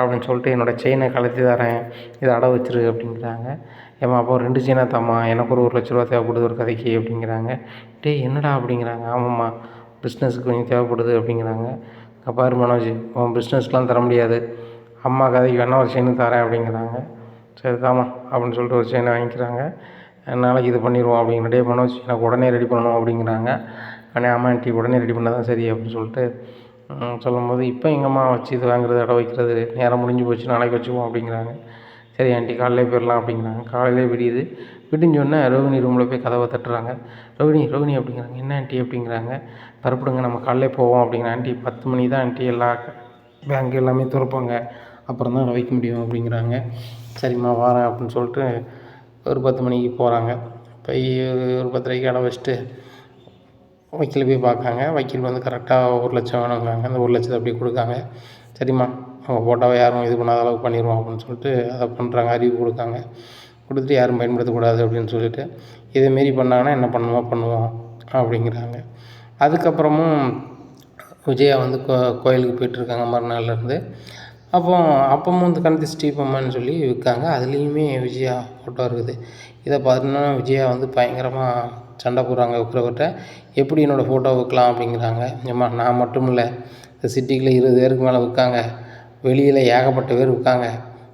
Speaker 1: அப்படின்னு சொல்லிட்டு என்னோடய செயினை கழட்டி தரேன், இதை அடை வச்சிரு அப்படிங்கிறாங்க. ஏம்மா அப்போ 2 செயினாக தாம்மா, எனக்கு ஒரு 1,00,000 தேவைப்படுது ஒரு கதைக்கு அப்படிங்கிறாங்க. டேய் என்னடா அப்படிங்கிறாங்க. ஆமாம்மா பிஸ்னஸுக்கு கொஞ்சம் தேவைப்படுது அப்படிங்கிறாங்க. பாரு மனோஜ், உன் பிஸ்னஸ்லாம் தர முடியாது, அம்மா கதைக்கு வேணால் ஒரு செயின் தரேன் அப்படிங்கிறாங்க. சரி தாம்மா அப்படின்னு சொல்லிட்டு ஒரு செயினை வாங்கிக்கிறாங்க. நாளைக்கு இது பண்ணிடுவோம் அப்படிங்கிற. டே மனோஜ் எனக்கு உடனே ரெடி பண்ணணும் அப்படிங்கிறாங்க. ஆமாம் ஆண்டி உடனே ரெடி பண்ணால் தான் சரி அப்படின்னு சொல்லிட்டு சொல்லும்போது, இப்போ எங்கம்மா வச்சு இது வாங்குறது அடை வைக்கிறது, நேரம் முடிஞ்சு போச்சு, நாளைக்கு வச்சுக்குவோம் அப்படிங்கிறாங்க. சரி ஆண்டி காலையிலே போயிடலாம் அப்படிங்கிறாங்க. காலையிலே விடியுது. விடிஞ்சோடனே ரோகிணி ரூமில் போய் கதவை தட்டுறாங்க. ரோகிணி அப்படிங்கிறாங்க. என்ன ஆண்டி அப்படிங்கிறாங்க. பரப்பிடுங்க நம்ம காலையிலே போவோம் அப்படிங்கிற. ஆண்டி 10 மணி தான் ஆண்டி எல்லா பேங்க் எல்லாமே திறப்பாங்க, அப்புறம் தான் வைக்க முடியும் அப்படிங்கிறாங்க. சரிம்மா வரேன் அப்படின்னு சொல்லிட்டு ஒரு 10 மணிக்கு போகிறாங்க. போய் ஒரு 10:30க்கு அடை வச்சுட்டு வக்கீல் போய் பார்க்காங்க. வக்கீல் வந்து கரெக்டாக 1,00,000 வேணுங்கிறாங்க. அந்த 1,00,000 அப்படியே கொடுக்காங்க. சரிம்மா அவங்க ஃபோட்டோவை யாரும் இது பண்ணாத அளவுக்கு பண்ணிடுவோம் அப்படின்னு சொல்லிட்டு அதை பண்ணுறாங்க, அறிவு கொடுக்காங்க. கொடுத்துட்டு யாரும் பயன்படுத்தக்கூடாது அப்படின்னு சொல்லிட்டு, இதேமாரி பண்ணாங்கன்னா என்ன பண்ணுவோம் அப்படிங்கிறாங்க. அதுக்கப்புறமும் விஜயா வந்து கோயிலுக்கு போயிட்டுருக்காங்க மறுநாள்லேருந்து. அப்பவும் இந்த கந்தசஷ்டி பொம்மைன்னு சொல்லி விற்காங்க. அதுலேயுமே விஜயா ஃபோட்டோ இருக்குது. இதை பார்த்தோன்னா விஜயா வந்து பயங்கரமாக சண்டை போடுறாங்க விற்கிறவர்கிட்ட. எப்படி என்னோடய ஃபோட்டோ விற்கலாம் அப்படிங்கிறாங்க. ஏம்மா நான் மட்டும் இல்லை, இந்த சிட்டிக்குள்ளே 20 பேருக்கு மேலே விற்காங்க, வெளியில் ஏகப்பட்ட பேர் விற்காங்க,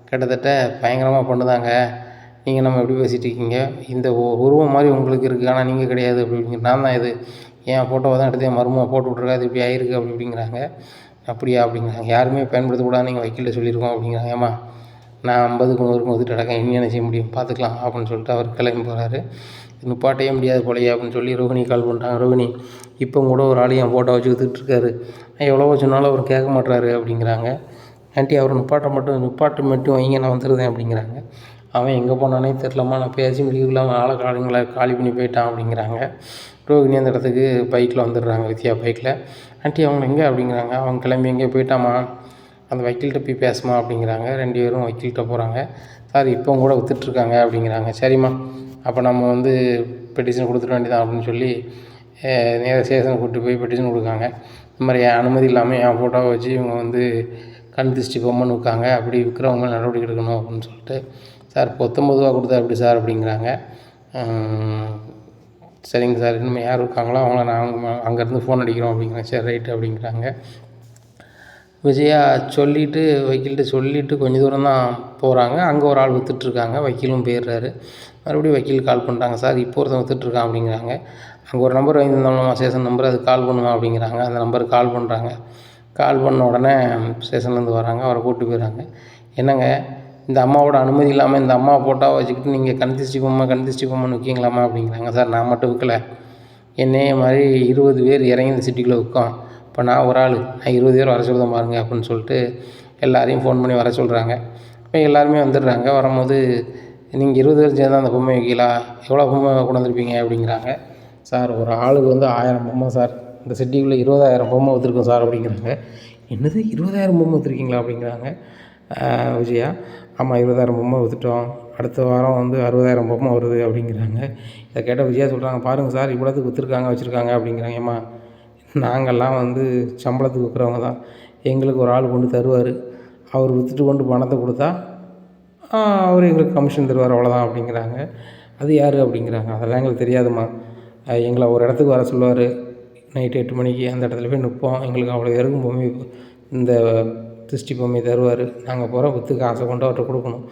Speaker 1: கிட்டத்தட்ட பயங்கரமாக பண்ணுதாங்க, நீங்கள் நம்ம எப்படி பேசிகிட்டு இருக்கீங்க, இந்த உருவம் மாதிரி உங்களுக்கு இருக்குது ஆனால் நீங்கள் கிடையாது அப்படிங்க. நான் தான் இது என் ஃபோட்டோவை தான் எடுத்து என் மருமக போட்டு விட்ருக்கா, அது இப்படி ஆயிருக்கு அப்படிங்கிறாங்க. அப்படியா அப்படிங்கிறாங்க. யாருமே பயன்படுத்தக்கூடாது நீங்கள் வக்கீல்கிட்ட சொல்லியிருக்கோம் அப்படிங்கிறாங்க. ஏம்மா நான் 50க்கு 100க்கு ஒதுட்டு கிடக்கேன், இனி என்ன செய்ய முடியும் பார்த்துக்கலாம் அப்படின்னு சொல்லிட்டு அவர் கிளம்பி போகிறாரு. நிப்பாட்டவே முடியாது போலையே அப்படின்னு சொல்லி ரோகிணி கால் பண்ணுறாங்க. ரோகிணி இப்போ கூட ஒரு ஆள் என் ஃபோட்டோ வச்சு விற்றுட்ருக்காரு, எவ்வளோ சொன்னாலும் அவர் கேட்க மாட்டுறாரு அப்படிங்கிறாங்க. ஆண்டி அவர் நிப்பாட்டு மட்டும் வைங்க, நான் வந்துடுறேன் அப்படிங்கிறாங்க. அவன் எங்கே போனானே தெரிலம்மா, நான் பேசி முடிவுக்குள்ள ஆளை காலி பண்ணி போயிட்டான் அப்படிங்கிறாங்க. ரோகிணி அந்த இடத்துக்கு பைக்கில் வந்துடுறாங்க, வித்யா பைக்கில். ஆண்டி அவங்க எங்கே அப்படிங்கிறாங்க. அவங்க கிளம்பி எங்கேயோ போயிட்டாமா, அந்த வக்கீல்கிட்ட போய் பேசுமா அப்படிங்கிறாங்க. 2 பேரும் வக்கீல்கிட்ட போகிறாங்க. சார் இப்போ கூட விற்றுட்ருக்காங்க அப்படிங்கிறாங்க. சரிம்மா அப்போ நம்ம வந்து பெட்டிஷன் கொடுத்துட வேண்டியதான் அப்படின்னு சொல்லி நேராக ஸ்டேஷனை கூப்பிட்டு போய் பெட்டிஷன் கொடுக்காங்க. இந்த மாதிரி என் அனுமதி இல்லாமல் என் ஃபோட்டோவை வச்சு இவங்க வந்து கண் திருஷ்டி பொம்மைன்னு விற்காங்க, அப்படி விற்கிறவங்க நடவடிக்கை எடுக்கணும் அப்படின்னு சொல்லிட்டு. சார் 19 ரூபா கொடுத்தா எப்படி சார் அப்படிங்கிறாங்க. சரிங்க சார், இனிமேல் யார் இருக்காங்களோ அவங்கள நாங்கள் அங்கேருந்து ஃபோன் அடிக்கிறோம் அப்படிங்கிறாங்க. சரி ரைட்டு அப்படிங்கிறாங்க. விஜயா சொல்லிவிட்டு வக்கீல்கிட்ட சொல்லிவிட்டு கொஞ்சம் தூரம் தான் போகிறாங்க. அங்கே ஒரு ஆள் விற்றுட்ருக்காங்க. வக்கீலும் போயிடுறாரு. மறுபடியும் வக்கீல் கால் பண்ணுறாங்க. சார் இப்போ ஒருத்தன் விற்றுட்ருக்கான் அப்படிங்கிறாங்க. அங்கே ஒரு நம்பர் வாங்கியிருந்தோம்மா ஸ்டேஷன் நம்பர், அது கால் பண்ணுமா அப்படிங்கிறாங்க. அந்த நம்பருக்கு கால் பண்ணுறாங்க. கால் பண்ண உடனே ஸ்டேஷன்லேருந்து வராங்க, அவரை கூப்பிட்டு போயிடுறாங்க. என்னங்க இந்த அம்மாவோட அனுமதி இல்லாமல் இந்த அம்மா ஃபோட்டோவை வச்சுக்கிட்டு நீங்கள் கண் திருஷ்டி பொம்மைன்னு விற்கீங்களாம்மா அப்படிங்கிறாங்க. சார் நான் மட்டும் விற்கலை, என்னையே மாதிரி 20 பேர் இறங்கி இந்த சிட்டிக்குள்ளே விற்கோம், இப்போ நான் ஒரு ஆள், நான் 20 பேர் வர சொல்லுதான் பாருங்க அப்படின்னு சொல்லிட்டு எல்லாரையும் ஃபோன் பண்ணி வர சொல்கிறாங்க. இப்போ எல்லாருமே வந்துடுறாங்க. வரும்போது நீங்கள் 20 பேர் சேர்ந்து அந்த பொம்மை வைக்கலா, எவ்வளோ பொம்மை கொண்டு வந்திருப்பீங்க அப்படிங்கிறாங்க. சார் ஒரு ஆளுக்கு வந்து 1000 பொம்மை சார், இந்த சிட்டிக்குள்ளே 20,000 பொம்மை விற்றுருக்கோம் சார் அப்படிங்கிறாங்க. என்னது 20,000 பொம்மை விற்றுருக்கீங்களா அப்படிங்கிறாங்க விஜயா. ஆமாம் 20,000 பொம்மை விற்றுட்டோம், அடுத்த வாரம் வந்து 60,000 பொம்மை வருது அப்படிங்கிறாங்க. இதை கேட்டால் விஜயா சொல்கிறாங்க, பாருங்கள் சார் இவ்வளோத்துக்கு விற்றுருக்காங்க வச்சுருக்காங்க அப்படிங்கிறாங்க. ஏம்மா நாங்கள்லாம் வந்து சம்பளத்துக்கு விற்கிறவங்க தான், எங்களுக்கு ஒரு ஆள் கொண்டு தருவார், அவர் விற்றுட்டு கொண்டு பணத்தை கொடுத்தா அவர் எங்களுக்கு கமிஷன் தருவார், அவ்வளோதான் அப்படிங்கிறாங்க. அது யார் அப்படிங்கிறாங்க. அதெல்லாம் எங்களுக்கு தெரியாதும்மா, எங்களை ஒரு இடத்துக்கு வர சொல்லுவார், நைட்டு 8 மணிக்கு அந்த இடத்துல போய் நிற்போம், எங்களுக்கு அவ்வளோ இறக்கும் பொம்மை இந்த திருஷ்டி பொம்மை தருவார், நாங்கள் போகிற விற்று காசை கொண்டு அவர்கிட்ட கொடுக்கணும்,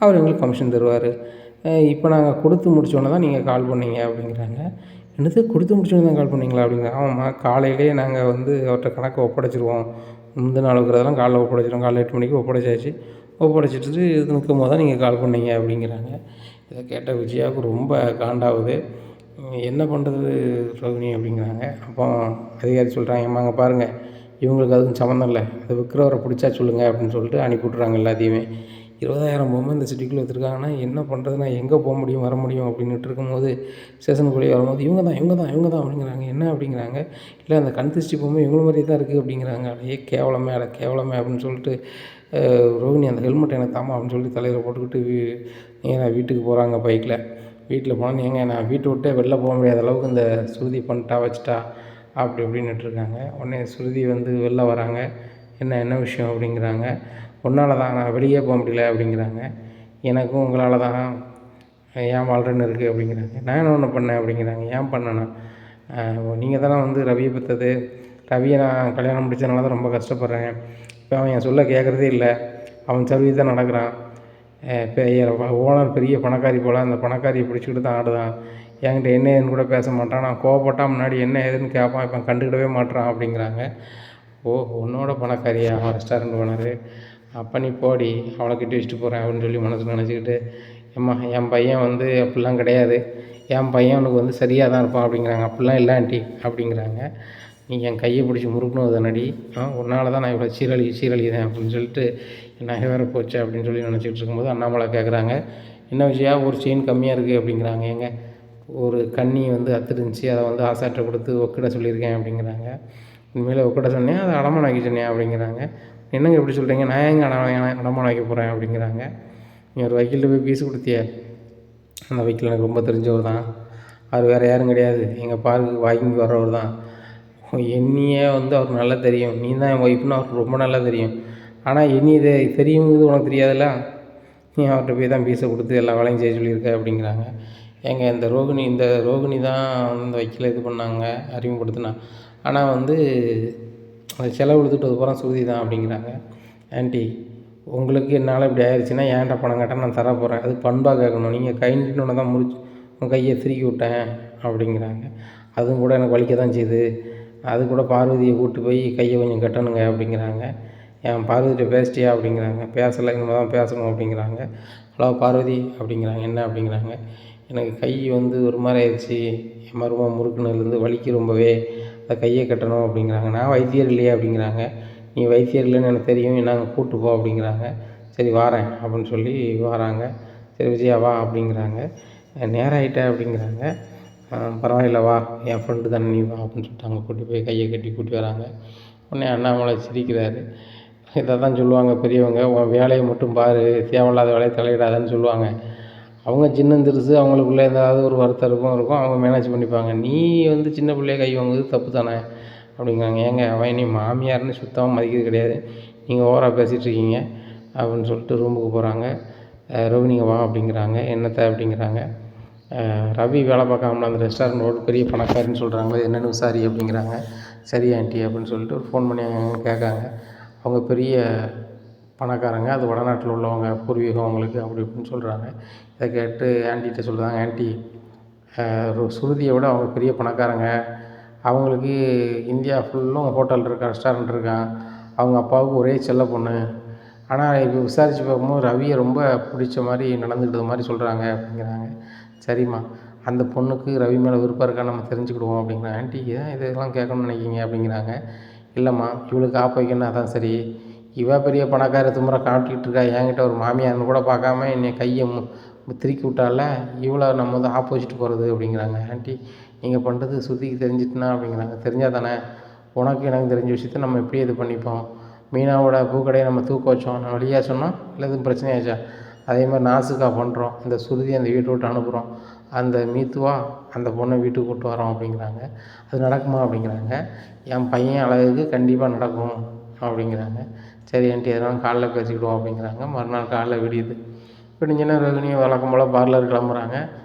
Speaker 1: அவர் எங்களுக்கு கமிஷன் தருவார், இப்போ நாங்கள் கொடுத்து முடித்தோன்னே தான் நீங்கள் கால் பண்ணீங்க அப்படிங்கிறாங்க. என்னது கொடுத்து முடிச்சோன்னே தான் கால் பண்ணிங்களா அப்படிங்கிறாங்க. ஆமாம்மா காலையிலேயே நாங்கள் வந்து அவர்கிட்ட கணக்கை ஒப்படைச்சிருவோம், முந்தின நாள் இருக்கிறதெல்லாம் காலைல ஒப்படைச்சிருவோம், காலைல 8 மணிக்கு ஒப்படைச்சாச்சு, ஒப்படைச்சிட்டு இது நிற்கும் போது தான் நீங்கள் கால் பண்ணீங்க அப்படிங்கிறாங்க. இதை கேட்ட விஜயாவுக்கு ரொம்ப காண்டாகுது. என்ன பண்ணுறது ரோகிணி அப்படிங்கிறாங்க. அப்போ அதிகாரி சொல்கிறாங்க, ஏம்மா அங்கே பாருங்கள், இவங்களுக்கு அதுக்கும் சம்மந்தம் இல்லை, அதை விற்கிறவரை பிடிச்சா சொல்லுங்கள் அப்படின்னு சொல்லிட்டு அனுப்பி விட்றாங்க எல்லாத்தையுமே. 20,000 பொம்மை இந்த சிட்டிக்குள்ளே வச்சுருக்காங்கன்னா என்ன பண்ணுறது, நான் எங்கே போக முடியும் வர முடியும் அப்படின்னுட்டு இருக்கும்போது ஸ்டேஷனுக்குள்ளேயே வரும்போது இவங்க தான் அப்படிங்கிறாங்க. என்ன அப்படிங்கிறாங்க. இல்லை அந்த கண் திருஷ்டி பொம்மை இவங்கள மாதிரியே தான் இருக்குது அப்படிங்கிறாங்க. அடையே கேவலமே அப்படின்னு சொல்லிட்டு ரோகிணி அந்த ஹெல்மெட் எனக்கு தாமா அப்படின்னு சொல்லி தலையில் போட்டுக்கிட்டு நேராக வீட்டுக்கு போகிறாங்க பைக்கில். வீட்டில் போனோன்னு, ஏங்க நான் வீட்டை விட்டே வெளில போக முடியாத அளவுக்கு இந்த சுருதி பண்ணிட்டா வச்சுட்டா அப்படி இப்படின்னுட்டுருக்காங்க. உடனே சுருதி வந்து வெளில வராங்க. என்ன விஷயம் அப்படிங்கிறாங்க. உன்னால் தான் நான் வெளியே போக முடியல அப்படிங்கிறாங்க. எனக்கும் உங்களால் தான் ஏன் வாழ்றேன்னு இருக்குது அப்படிங்கிறாங்க. நான் என்ன ஒன்று பண்ணேன் அப்படிங்கிறாங்க. ஏன் பண்ணேன்னா, நீங்கள் தானே வந்து ரவியை பெற்றது, ரவியை நான் கல்யாணம் முடித்ததுனால தான் ரொம்ப கஷ்டப்படுறேன். இப்போ அவன் என் சொல்ல கேட்குறதே இல்லை, அவன் சர்வீ தான் நடக்கிறான். ஓனர் பெரிய பணக்காரி போல், அந்த பணக்காரியை பிடிச்சிக்கிட்டு தான் ஆடுதான். என்கிட்ட என்ன ஏதுன்னு கூட பேச மாட்டான். நான் கோவப்பட்டால் முன்னாடி என்ன ஏதுன்னு கேட்பான், இப்போ கண்டுக்கிடவே மாட்டான் அப்படிங்கிறாங்க. ஓ, உன்னோட பணக்காரியா அவன் ரெஸ்டாரண்ட் ஓனர், அப்போ நீ போடி, அவளை கட்டி வச்சுட்டு போகிறேன் அப்படின்னு சொல்லி மனசில் நினச்சிக்கிட்டு, ஏம்மா என் பையன் வந்து அப்படிலாம் கிடையாது, என் பையன் உனக்கு வந்து சரியாக தான் இருப்பான் அப்படிங்கிறாங்க. அப்படிலாம் இல்லை ஆண்டி அப்படிங்கிறாங்க. நீ என் கையை பிடிச்சி முறுக்கணும் தானடி, உன்னால் தான் நான் இவ்வளோ சீரழிதேன் அப்படின்னு சொல்லிட்டு நகை வேறு போச்சு அப்படின்னு சொல்லி நினச்சிக்கிட்டு இருக்கும்போது அண்ணாமலை கேட்குறாங்க, என்ன விஷயம், ஒரு செயின் கம்மியாக இருக்குது அப்படிங்கிறாங்க. ஏங்க ஒரு கன்னி வந்து அத்துருந்துச்சு, அதை வந்து ஆசாட்டை கொடுத்து ஒக்கிட சொல்லியிருக்கேன் அப்படிங்கிறாங்க. உண்மையில் ஒக்கிட சொன்னேன், அதை அடமானம் வைக்க சொன்னேன் அப்படிங்கிறாங்க. என்னங்க எப்படி சொல்கிறீங்க, நான் எங்கே அடமானம் வைக்க போகிறேன் அப்படிங்கிறாங்க. நீ ஒரு வக்கீல்கிட்ட போய் பீஸ் கொடுத்திய, அந்த வக்கீல் எனக்கு ரொம்ப தெரிஞ்சவர் தான், அவர் வேறு யாரும் கிடையாது, எங்கள் பார்க்கு வாக்கிங் வர்றவர் தான். என்னையே வந்து அவருக்கு நல்லா தெரியும், நீ தான் என் ஒய்ஃப்னு அவருக்கு ரொம்ப நல்லா தெரியும். ஆனால் இனி இது தெரியுங்கிறது உனக்கு தெரியாதுல்ல, நீ அவர்கிட்ட போய் தான் பீஸை கொடுத்து எல்லா வேலையும் செய்ய சொல்லியிருக்க அப்படிங்கிறாங்க. ஏங்க இந்த ரோகிணி தான் இந்த வக்கீலை இது பண்ணாங்க, அறிமுகப்படுத்தினா. ஆனால் வந்து அது செலவு எடுத்துகிட்டு போகிறோம் சுருதி தான் அப்படிங்கிறாங்க. ஆண்டி, உங்களுக்கு என்னால் இப்படி ஆயிடுச்சுன்னா ஏன்டா பணம் கேட்டால் நான் தர போகிறேன், அது பண்பாக கேட்கணும், நீங்கள் கைண்டின்னு தான் உன் கையை திருக்கி விட்டேன் அப்படிங்கிறாங்க. அதுவும் கூட எனக்கு வலிக்க தான் செய்யுது, அது கூட பார்வதியை கூப்பிட்டு போய் கையை கொஞ்சம் கட்டணுங்க அப்படிங்கிறாங்க. என் பார்வதிகிட்ட பேசிட்டியா அப்படிங்கிறாங்க. பேசலை, இனிமேல் தான் பேசணும் அப்படிங்கிறாங்க. ஹலோ பார்வதி அப்படிங்கிறாங்க. என்ன அப்படிங்கிறாங்க. எனக்கு கை வந்து ஒரு மாதிரி ஆயிடுச்சு, என் மருமக முறுக்குனதுலேருந்து வலிக்கு ரொம்பவே, அதை கையை கட்டணும் அப்படிங்கிறாங்க. நான் வைத்தியர் இல்லையே அப்படிங்கிறாங்க. நீ வைத்தியர் இல்லைன்னு எனக்கு தெரியும், நாங்கள் கூப்பிட்டு போ அப்படிங்கிறாங்க. சரி வாரேன் அப்படின்னு சொல்லி வராங்க. சரி விஜயா வா அப்படிங்கிறாங்க. நேரம் ஆகிட்ட அப்படிங்கிறாங்க. பரவாயில்ல வா, என் ஃப்ரெண்டு தானே நீ வா அப்படின்னு சொல்லிட்டு அங்கே கூட்டி போய் கையை கட்டி கூட்டி வராங்க. உடனே அண்ணாமலை சிரிக்கிறாரு. இதை தான் சொல்லுவாங்க பெரியவங்க, உன் வேலையை மட்டும் பாரு, தேவையில்லாத வேலையை தலையிடாதன்னு சொல்லுவாங்க. அவங்க சின்னந்திருசு, அவங்களுக்குள்ளே ஏதாவது ஒரு வருத்தம் இருக்கும், அவங்க மேனேஜ் பண்ணிப்பாங்க. நீ வந்து சின்ன பிள்ளைய கை வாங்குறது தப்பு தானே அப்படிங்கிறாங்க. ஏங்க அவன் நீ மாமியார்னு சுத்தமாக மதிக்கிறது கிடையாது, நீங்கள் ஓவராக பேசிகிட்ருக்கீங்க அப்படின்னு சொல்லிட்டு ரூமுக்கு போகிறாங்க. ரோகிணிங்க வா அப்படிங்கிறாங்க. என்னத்தை அப்படிங்கிறாங்க. ரவி வேலை பார்க்காமல அந்த ரெஸ்டாரண்ட் ஓட்டு பெரிய பணக்காரின்னு சொல்கிறாங்களே, என்னென்னு விசாரி அப்படிங்கிறாங்க. சரி ஆண்டி அப்படின்னு சொல்லிட்டு ஒரு ஃபோன் பண்ணி கேட்காங்க. அவங்க பெரிய பணக்காரங்க, அது வடநாட்டில் உள்ளவங்க, பூர்வீகம் அவங்களுக்கு அப்படி இப்படின்னு சொல்கிறாங்க. இதை கேட்டு ஆண்டிகிட்ட சொல்கிறாங்க, ஆண்டி சுருதியை விட அவங்க பெரிய பணக்காரங்க, அவங்களுக்கு இந்தியா ஃபுல்லும் ஹோட்டல் இருக்கா, ரெஸ்டாரண்ட் இருக்கான், அவங்க அப்பாவுக்கு ஒரே செல்ல பொண்ணு. ஆனால் இப்போ விசாரித்து பார்க்கும்போது ரவியை ரொம்ப பிடிச்ச மாதிரி நடந்துக்கிட்டது மாதிரி சொல்கிறாங்க அப்படிங்கிறாங்க. சரிம்மா, அந்த பொண்ணுக்கு ரவி மேலே விருப்பம் இருக்கா நம்ம தெரிஞ்சுக்கிடுவோம் அப்படிங்கிறாங்க. ஆண்டி ஏன் இதெல்லாம் கேட்கணும்னு நினைக்கிங்க அப்படிங்கிறாங்க. இல்லைம்மா, இவளுக்கு ஆப்பு வைக்கணும், அதான் சரி, இவ பெரிய பணக்கார திமுறை காட்டிகிட்டு இருக்கா, என்கிட்ட ஒரு மாமியார்னு கூட பார்க்காம என்னை கையை திருக்கி விட்டால, இவ்வளோ நம்ம வந்து ஆப்போசிட் போகிறது அப்படிங்கிறாங்க. ஆண்டி நீங்கள் பண்ணுறது சுத்திக்கு தெரிஞ்சிட்டுனா அப்படிங்கிறாங்க. தெரிஞ்சால் தானே, உனக்கு எனக்கு தெரிஞ்ச விஷயத்த நம்ம எப்படி இது பண்ணிப்போம், மீனாவோட பூக்கடையை நம்ம தூக்க வச்சோம், நான் வழியாக சொன்னோம், இல்லை எதுவும் பிரச்சனையாச்சா, அதே மாதிரி நாசுக்காக பண்ணுறோம், இந்த சுருதி அந்த வீட்டை விட்டு அனுப்புகிறோம், அந்த மீத்துவா அந்த பொண்ணை வீட்டுக்கு கூப்பிட்டு வரோம் அப்படிங்கிறாங்க. அது நடக்குமா அப்படிங்கிறாங்க. என் பையன் அழகுக்கு கண்டிப்பாக நடக்கும் அப்படிங்கிறாங்க. சரி ஆண்டி, அதெல்லாம் காலைல பேசிக்கிடுவோம் அப்படிங்கிறாங்க. மறுநாள் காலைல விடியுது. விடிஞ்சுன்னா ரோகிணியை வழக்கம் போல் பார்லர் கிளம்புறாங்க.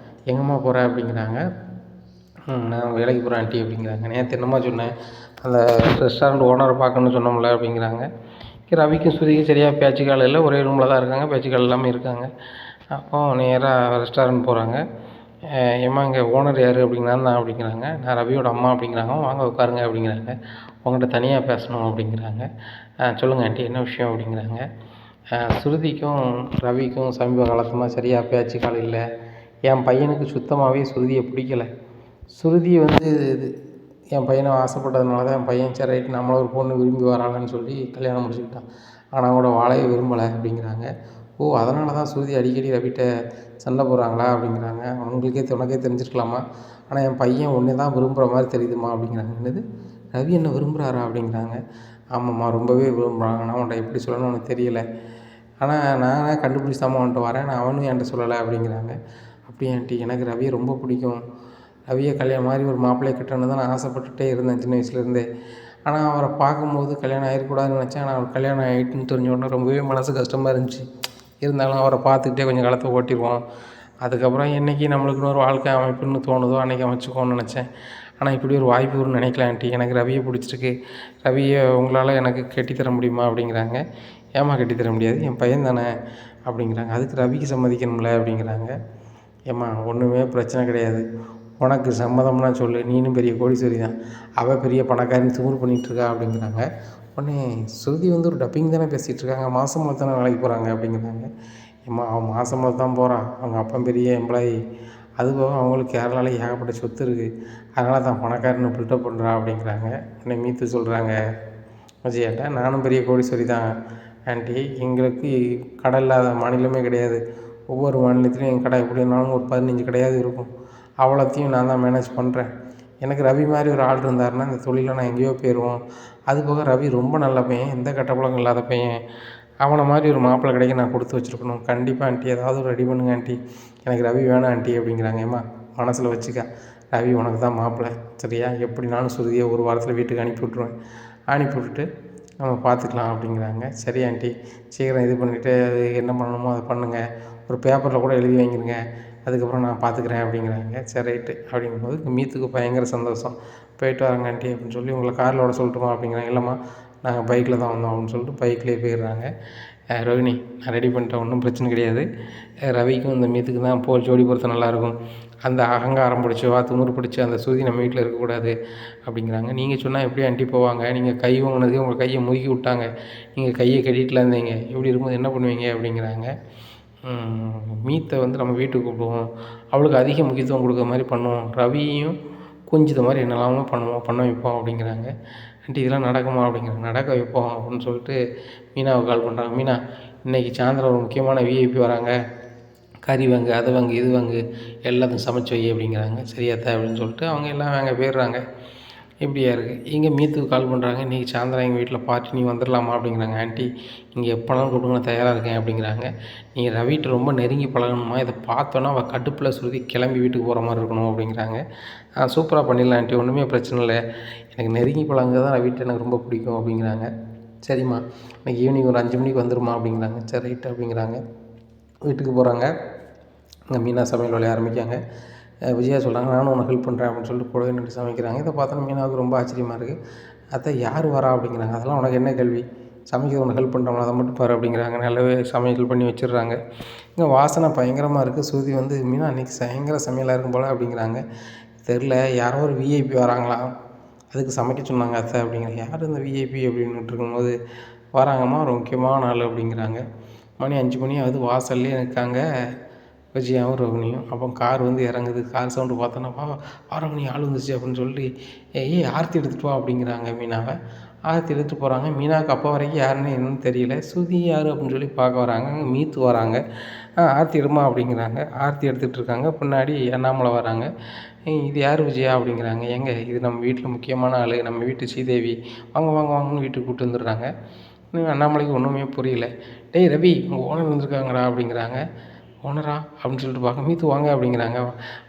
Speaker 1: எங்கேம்மா போகிற அப்படிங்கிறாங்க. நான் வேலைக்கு போகிறேன் ஆண்டி அப்படிங்கிறாங்க. நேற்று என்னம்மா சொன்னேன், அந்த ரெஸ்டாரண்ட் ஓனரை பார்க்கணுன்னு சொன்னோம்ல அப்படிங்கிறாங்க. ரவிக்கும் சுருதிக்கும் சரியாக பேச்சுக்கால் இல்லை, ஒரே ரூமில் தான் இருக்காங்க, பேச்சுக்கால் எல்லாமே இருக்காங்க. அப்போ நேராக ரெஸ்டாரண்ட் போகிறாங்க. ஏம்மா இங்கே ஓனர் யார் அப்படிங்கிறாங்க. நான் அப்படிங்கிறாங்க. நான் ரவியோட அம்மா அப்படிங்கிறாங்க. வாங்க உட்காருங்க அப்படிங்கிறாங்க. உங்கள்கிட்ட தனியாக பேசணும் அப்படிங்கிறாங்க. சொல்லுங்கள் ஆண்டி, என்ன விஷயம் அப்படிங்கிறாங்க. சுருதிக்கும் ரவிக்கும் சமீப காலமாக சரியாக பேச்சுக்கால் இல்லை, என் பையனுக்கு சுத்தமாகவே ஸ்ருதியை பிடிக்கல. ஸ்ருதி வந்து என் பையனை ஆசைப்பட்டதுனால தான் என் பையன் சரி ரைட்டு நம்மள ஒரு பொண்ணு விரும்பி வராங்கன்னு சொல்லி கல்யாணம் முடிச்சுக்கிட்டான். ஆனால் கூட வாழையை விரும்பலை அப்படிங்கிறாங்க. ஓ, அதனால தான் ஸ்ருதி அடிக்கடி ரவிட்ட சண்டை போடுறாங்களா அப்படிங்கிறாங்க. உனக்கே தெரிஞ்சிருக்கலாமா, ஆனால் என் பையன் ஒன்றே தான் விரும்புகிற மாதிரி தெரியுதுமா அப்படிங்கிறாங்க. என்னது, ரவி என்ன விரும்புகிறாரா அப்படிங்கிறாங்க. ஆமாம்மா, ரொம்பவே விரும்புகிறாங்க. நான் உன்ட்ட எப்படி சொல்லணும்னு உனக்கு தெரியலை, ஆனால் நானே கண்டுபிடிச்சி தான் அவன்கிட்ட வரேன், நான் அவனும் என்கிட்ட சொல்லலை அப்படிங்கிறாங்க. அப்படியே ஆண்டி, எனக்கு ரவியை ரொம்ப பிடிக்கும். ரவியை கல்யாணம் மாதிரி ஒரு மாப்பிள்ளையை கட்டணுன்னு தான் நான் ஆசைப்பட்டுட்டே இருந்தேன் சின்ன வயசுலேருந்தே. ஆனால் அவரை பார்க்கும்போது கல்யாணம் ஆகிடக்கூடாதுன்னு நினச்சேன். ஆனால் அவர் கல்யாணம் ஆகிட்டுன்னு தெரிஞ்ச உடனே ரொம்பவே மனசு கஷ்டமாக இருந்துச்சு. இருந்தாலும் அவரை பார்த்துக்கிட்டே கொஞ்சம் காலத்தை ஓட்டிடுவோம். அதுக்கப்புறம் என்றைக்கு நம்மளுக்கு இன்னொரு வாழ்க்கை அமைப்புன்னு தோணுதோ அன்றைக்கி அமைச்சுக்கோன்னு நினச்சேன். ஆனால் இப்படி ஒரு வாய்ப்பு வரும்னு நினைக்கல ஆண்டி. எனக்கு ரவியை பிடிச்சிருக்கு. ரவியை உங்களால் எனக்கு கட்டித்தர முடியுமா அப்படிங்கிறாங்க. ஏம்மா கட்டித்தர முடியாது, என் பையன் தானே அப்படிங்கிறாங்க. அதுக்கு ரவிக்கு சம்மதிக்கணும்ல அப்படிங்கிறாங்க. ஏம்மா, ஒன்றுமே பிரச்சனை கிடையாது. உனக்கு சம்மதம்னா சொல்லு, நீனும் பெரிய கோடீஸ்வரி தான், அவள் பெரிய பணக்காரின்னு திமிரு பண்ணிகிட்ருக்கா அப்படிங்கிறாங்க. உடனே ஸ்ருதி வந்து ஒரு டப்பிங் தானே பேசிகிட்டு இருக்காங்க, மாதம் தானே வேலைக்கு போகிறாங்க அப்படிங்கிறாங்க. ஏம்மா, அவன் மாதம் தான் போகிறான், அவங்க அப்பா பெரிய எம்ப்ளாயி, அதுபோக அவங்களுக்கு கேரளாவில் ஏகப்பட்ட சொத்து இருக்குது, அதனால தான் பணக்காரன்னு பில்டப் பண்ணுறா அப்படிங்கிறாங்க. என்னை மீத்து சொல்கிறாங்க விஜயாட்ட. நானும் பெரிய கோடீஸ்வரி தான் ஆண்டி, எங்களுக்கு கடை இல்லாத மாநிலமே கிடையாது. ஒவ்வொரு மாநிலத்துலேயும் என் கடை எப்படி இருந்தாலும் ஒரு 15 கடையாவது இருக்கும். அவ்வளோத்தையும் நான் தான் மேனேஜ் பண்ணுறேன். எனக்கு ரவி மாதிரி ஒரு ஆள் இருந்தாருன்னா இந்த தொழிலில் நான் எங்கேயோ போயிடுவோம். அதுபோக ரவி ரொம்ப நல்ல பையன், எந்த கெட்ட பழக்கம் இல்லாத பையன். அவனை மாதிரி ஒரு மாப்பிள்ளை கிடைக்க நான் கொடுத்து வச்சுருக்கணும். கண்டிப்பாக ஆண்டி, ஏதாவது ஒரு ரெடி பண்ணுங்க ஆண்டி, எனக்கு ரவி வேணாம் ஆண்டி அப்படிங்கிறாங்க. ஏம்மா, மனசில் வச்சுக்க, ரவி உனக்கு தான் மாப்பிள்ளை, சரியா? எப்படினாலும் ஸ்ருதியை ஒரு வாரத்தில் வீட்டுக்கு அனுப்பி விட்ருவேன். அனுப்பி விட்டுட்டு நம்ம பார்த்துக்கலாம் அப்படிங்கிறாங்க. சரி ஆண்டி, சீக்கிரம் இது பண்ணிவிட்டு அது என்ன பண்ணணுமோ அதை பண்ணுங்கள், ஒரு பேப்பரில் கூட எழுதி வாங்கிருங்க, அதுக்கப்புறம் நான் பார்த்துக்குறேன் அப்படிங்கிறாங்க. சரி ரைட்டு அப்படிங்கும்போது மீத்துக்கு பயங்கர சந்தோஷம். போயிட்டு வராங்க ஆண்டி அப்படின்னு சொல்லி, உங்களை காரில் விட சொல்லட்டுமா அப்படிங்கிறாங்க. இல்லைம்மா, நாங்கள் பைக்கில் தான் வந்தோம் அப்படின்னு சொல்லிட்டு பைக்லேயே போயிடுறாங்க. ரோஹிணி, நான் ரெடி பண்ணிட்டேன், ஒன்றும் பிரச்சனை கிடையாது. ரவிக்கும் இந்த மீத்துக்கு தான் ஜோடி பொறுத்த நல்லாயிருக்கும். அந்த அகங்காரம் பிடிச்சவா திமிரு பிடிச்ச அந்த ஸ்ருதி நம்ம வீட்டில் இருக்கக்கூடாது அப்படிங்கிறாங்க. நீங்கள் சொன்னால் எப்படி ஆண்டி போவாங்க, நீங்கள் கை வாங்கினதுக்கு உங்கள் கையை முறுக்கி விட்டாங்க, நீங்கள் கையை கட்டிகிட்டுலாம் இருந்தீங்க, இப்படி இருக்கும்போது என்ன பண்ணுவீங்க அப்படிங்கிறாங்க. மீத்தை வந்து நம்ம வீட்டுக்கு கூப்பிடுவோம், அவளுக்கு அதிக முக்கியத்துவம் கொடுக்குற மாதிரி பண்ணுவோம், ரவியையும் கொஞ்சம் மாதிரி என்னெல்லாமோ பண்ண வைப்போம் அப்படிங்கிறாங்க. ஆண்டி, இதெல்லாம் நடக்குமா அப்படிங்கிறாங்க. நடக்க வைப்போம் அப்படின்னு சொல்லிட்டு மீனாவை கால் பண்ணுறாங்க. மீனா, இன்றைக்கி சாயந்தரம் ஒரு முக்கியமான விஐபி வராங்க, கறி வாங்கு, அதை வாங்கு, இது வாங்கு, எல்லாத்தையும் சமைச்சு வை அப்படிங்கிறாங்க. சரியாத்தா அப்படின்னு சொல்லிட்டு அவங்க எல்லாம் வாங்க போயிடுறாங்க. இப்படியா இருக்குது. இங்கே மீத்துக்கு கால் பண்ணுறாங்க. இன்றைக்கி சாயந்தரம் எங்கள் வீட்டில் பார்ட்டி, நீ வந்துடலாமா அப்படிங்கிறாங்க. ஆண்டி, நீங்கள் எப்போனாலும் கூப்பிடுங்க, நான் தயாராக இருக்கேன் அப்படிங்கிறாங்க. நீங்கள் ரவிட்ட ரொம்ப நெருங்கி பழகணுமா, இதை பார்த்தோன்னா அவள் கடுப்பில் ஸ்ருதி கிளம்பி வீட்டுக்கு போகிற மாதிரி இருக்கணும் அப்படிங்கிறாங்க. சூப்பராக பண்ணிடலாம் ஆண்டி, ஒன்றுமே பிரச்சனை இல்லை, எனக்கு நெருங்கி பழகுங்க தான் ரவிட்ட எனக்கு ரொம்ப பிடிக்கும் அப்படிங்கிறாங்க. சரிம்மா, இன்றைக்கி ஈவினிங் ஒரு 5 மணிக்கு வந்துருமா அப்படிங்கிறாங்க. சரி ரைட்டு அப்படிங்கிறாங்க. வீட்டுக்கு போகிறாங்க. இங்கே மீனா சமையல் வேலையை ஆரம்பிக்காங்க. விஜயா சொல்கிறாங்க, நானும் உனக்கு ஹெல்ப் பண்ணுறேன் அப்படின்னு சொல்லிட்டு கூடவே நின்று சமைக்கிறாங்க. இதை பார்த்தோன்னா மீனாவுக்கு ரொம்ப ஆச்சரியமாக இருக்குது. அத்தை, யார் வரா அப்படிங்கிறாங்க. அதெல்லாம் உனக்கு என்ன கேள்வி, சமைக்கிறது உனக்கு ஹெல்ப் பண்ணுறோம்ல, அதை மட்டும் பாரு அப்படிங்கிறாங்க. நல்லாவே சமையல் பண்ணி வச்சிடுறாங்க. இங்கே வாசனை பயங்கரமாக இருக்குது. ஸ்ருதி வந்து, மீனா அன்றைக்கி பயங்கர சமையலாக இருக்கும் போல் அப்படிங்கிறாங்க. தெரில, யாரோ ஒரு விஐபி வராங்களாம், அதுக்கு சமைக்க சொன்னாங்க அத்தை அப்படிங்கிறாங்க. யார் இந்த விஐபி அப்படின்னுட்டு இருக்கும்போது, வராங்கம்மா, ஒரு முக்கியமான ஆள் அப்படிங்கிறாங்க. மணி 5 மணி ஆகுது, வாசல்லே இருக்காங்க விஜயாவும் ரோகிணியும். அப்போ கார் வந்து இறங்குது. கார் சவுண்டு பார்த்தோன்னா, வா ரோகிணி, ஆள் வந்துச்சு அப்படின்னு சொல்லி, ஆர்த்தி எடுத்துகிட்டு வா அப்படிங்கிறாங்க மீனாவை. ஆர்த்தி எடுத்துகிட்டு போகிறாங்க. மீனாவுக்கு அப்போ வரைக்கும் யாருன்னு என்னன்னு தெரியல. ஸ்ருதி யார் அப்படின்னு சொல்லி பார்க்க வராங்க. அங்கே மீத்து வராங்க. ஆர்த்தி எடுமா அப்படிங்கிறாங்க. ஆர்த்தி எடுத்துகிட்டு இருக்காங்க. பின்னாடி அண்ணாமலை வராங்க. இது யார் விஜயா அப்படிங்கிறாங்க. ஏங்க, இது நம்ம வீட்டில் முக்கியமான ஆள், நம்ம வீட்டு ஸ்ரீதேவி, வாங்க வாங்க வாங்கன்னு வீட்டுக்கு கூப்பிட்டு வந்துடுறாங்க. அண்ணாமலைக்கு ஒன்றுமே புரியல. டேய் ரவி, உங்கள் ஓனர் வந்திருக்காங்கடா அப்படிங்கிறாங்க. ஓனரா அப்படின்னு சொல்லிட்டு பார்க்க, மீத்து வாங்க அப்படிங்கிறாங்க.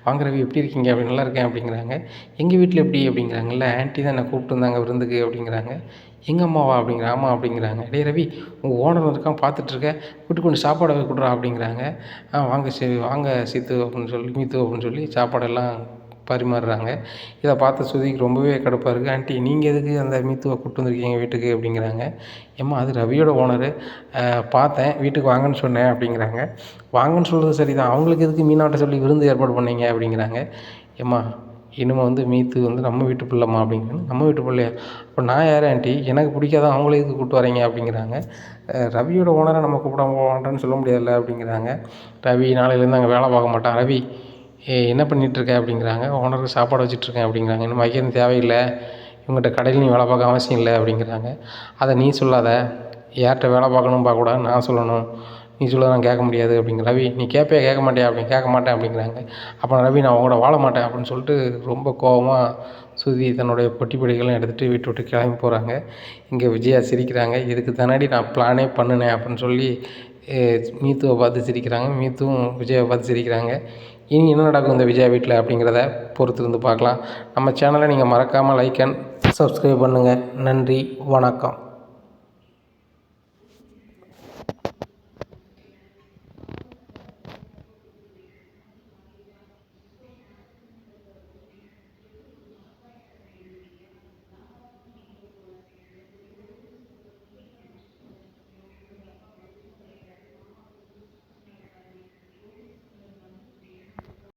Speaker 1: வாங்க ரவி, எப்படி இருக்கீங்க அப்படி, நல்லா இருக்கேன் அப்படிங்கிறாங்க. எங்கள் வீட்டில் எப்படி அப்படிங்கிறாங்கல்ல, ஆண்டி தான் என்னை கூப்பிட்டு வந்தாங்க விருந்துக்கு அப்படிங்கிறாங்க. எங்கள் அம்மாவா அப்படிங்கிற, ஆமாம் அப்படிங்கிறாங்க. டேய் ரவி, உங்கள் ஓனர் இருக்கான் பார்த்துட்ருக்கேன், கூட்டி கொண்டு சாப்பாடை கொடுறா அப்படிங்கிறாங்க. வாங்க சரி, வாங்க சீத்து அப்படின்னு சொல்லி, மீத்து அப்படின்னு சொல்லி சாப்பாடெல்லாம் பரிமாறுறாங்க. இதை பார்த்த ஸ்ருதிக்கு ரொம்பவே கடுப்பாக இருக்குது. ஆண்டி, நீங்கள் எதுக்கு அந்த மீத்துவை கூப்பிட்டு வந்திருக்கீங்க வீட்டுக்கு அப்படிங்கிறாங்க. ஏம்மா, அது ரவியோட ஓனரு, பார்த்தேன், வீட்டுக்கு வாங்கன்னு சொன்னேன் அப்படிங்கிறாங்க. வாங்கன்னு சொல்கிறது சரி தான், அவங்களுக்கு எதுக்கு மீனாட்ட சொல்லி விருந்து ஏற்பாடு பண்ணீங்க அப்படிங்கிறாங்க. ஏம்மா, இனிமேல் வந்து மீத்து வந்து நம்ம வீட்டு பிள்ளைம்மா அப்படிங்கிறாங்க. நம்ம வீட்டு பிள்ளையா? அப்போ நான் யார் ஆண்டி? எனக்கு பிடிக்காத அவங்கள எதுக்கு கூப்பிட்டு வரீங்க அப்படிங்கிறாங்க. ரவியோட ஓனரை நம்ம கூப்பிட மாட்டோன்னு சொல்ல முடியாதுல்ல அப்படிங்கிறாங்க. ரவி நாளையிலேருந்து அங்கே வேலை பார்க்க மாட்டான். ரவி என்ன பண்ணிகிட்ருக்க அப்படிங்கிறாங்க. ஓனருக்கு சாப்பாடு வச்சிட்ருக்கேன் அப்படிங்கிறாங்க. இன்னும் வைக்கிறது தேவையில்லை, இவங்ககிட்ட கடையில் நீ வேலை பார்க்க அவசியம் இல்லை அப்படிங்கிறாங்க. அதை நீ சொல்லாத, யார்கிட்ட வேலை பார்க்கணும் பார்க்கக்கூடாது நான் சொல்லணும், நீ சொல்ல நான் கேட்க முடியாது அப்படிங்கிற. ரவி நீ கேட்பே கேட்க மாட்டியா அப்படின்னு. கேட்க மாட்டேன் அப்படிங்கிறாங்க. அப்புறம் ரவி நான் உங்களோட வாழ மாட்டேன் அப்படின்னு சொல்லிட்டு ரொம்ப கோபமாக சுதி தன்னுடைய பொட்டி படிகள்லாம் எடுத்துகிட்டு வீட்டு விட்டு கிளம்பி போகிறாங்க. இங்கே விஜயா சிரிக்கிறாங்க. இதுக்கு தானாடி நான் பிளானே பண்ணினேன் அப்படின்னு சொல்லி மீத்துவை பார்த்து சிரிக்கிறாங்க. மீத்துவும் விஜயாவை பார்த்து சிரிக்கிறாங்க. இனி என்ன நடக்கும் இந்த விஜயா வீட்டில் அப்படிங்கிறத பொறுத்திருந்து பார்க்கலாம். நம்ம சேனலை நீங்கள் மறக்காமல் லைக் அண்ட் சப்ஸ்கிரைப் பண்ணுங்கள். நன்றி, வணக்கம்.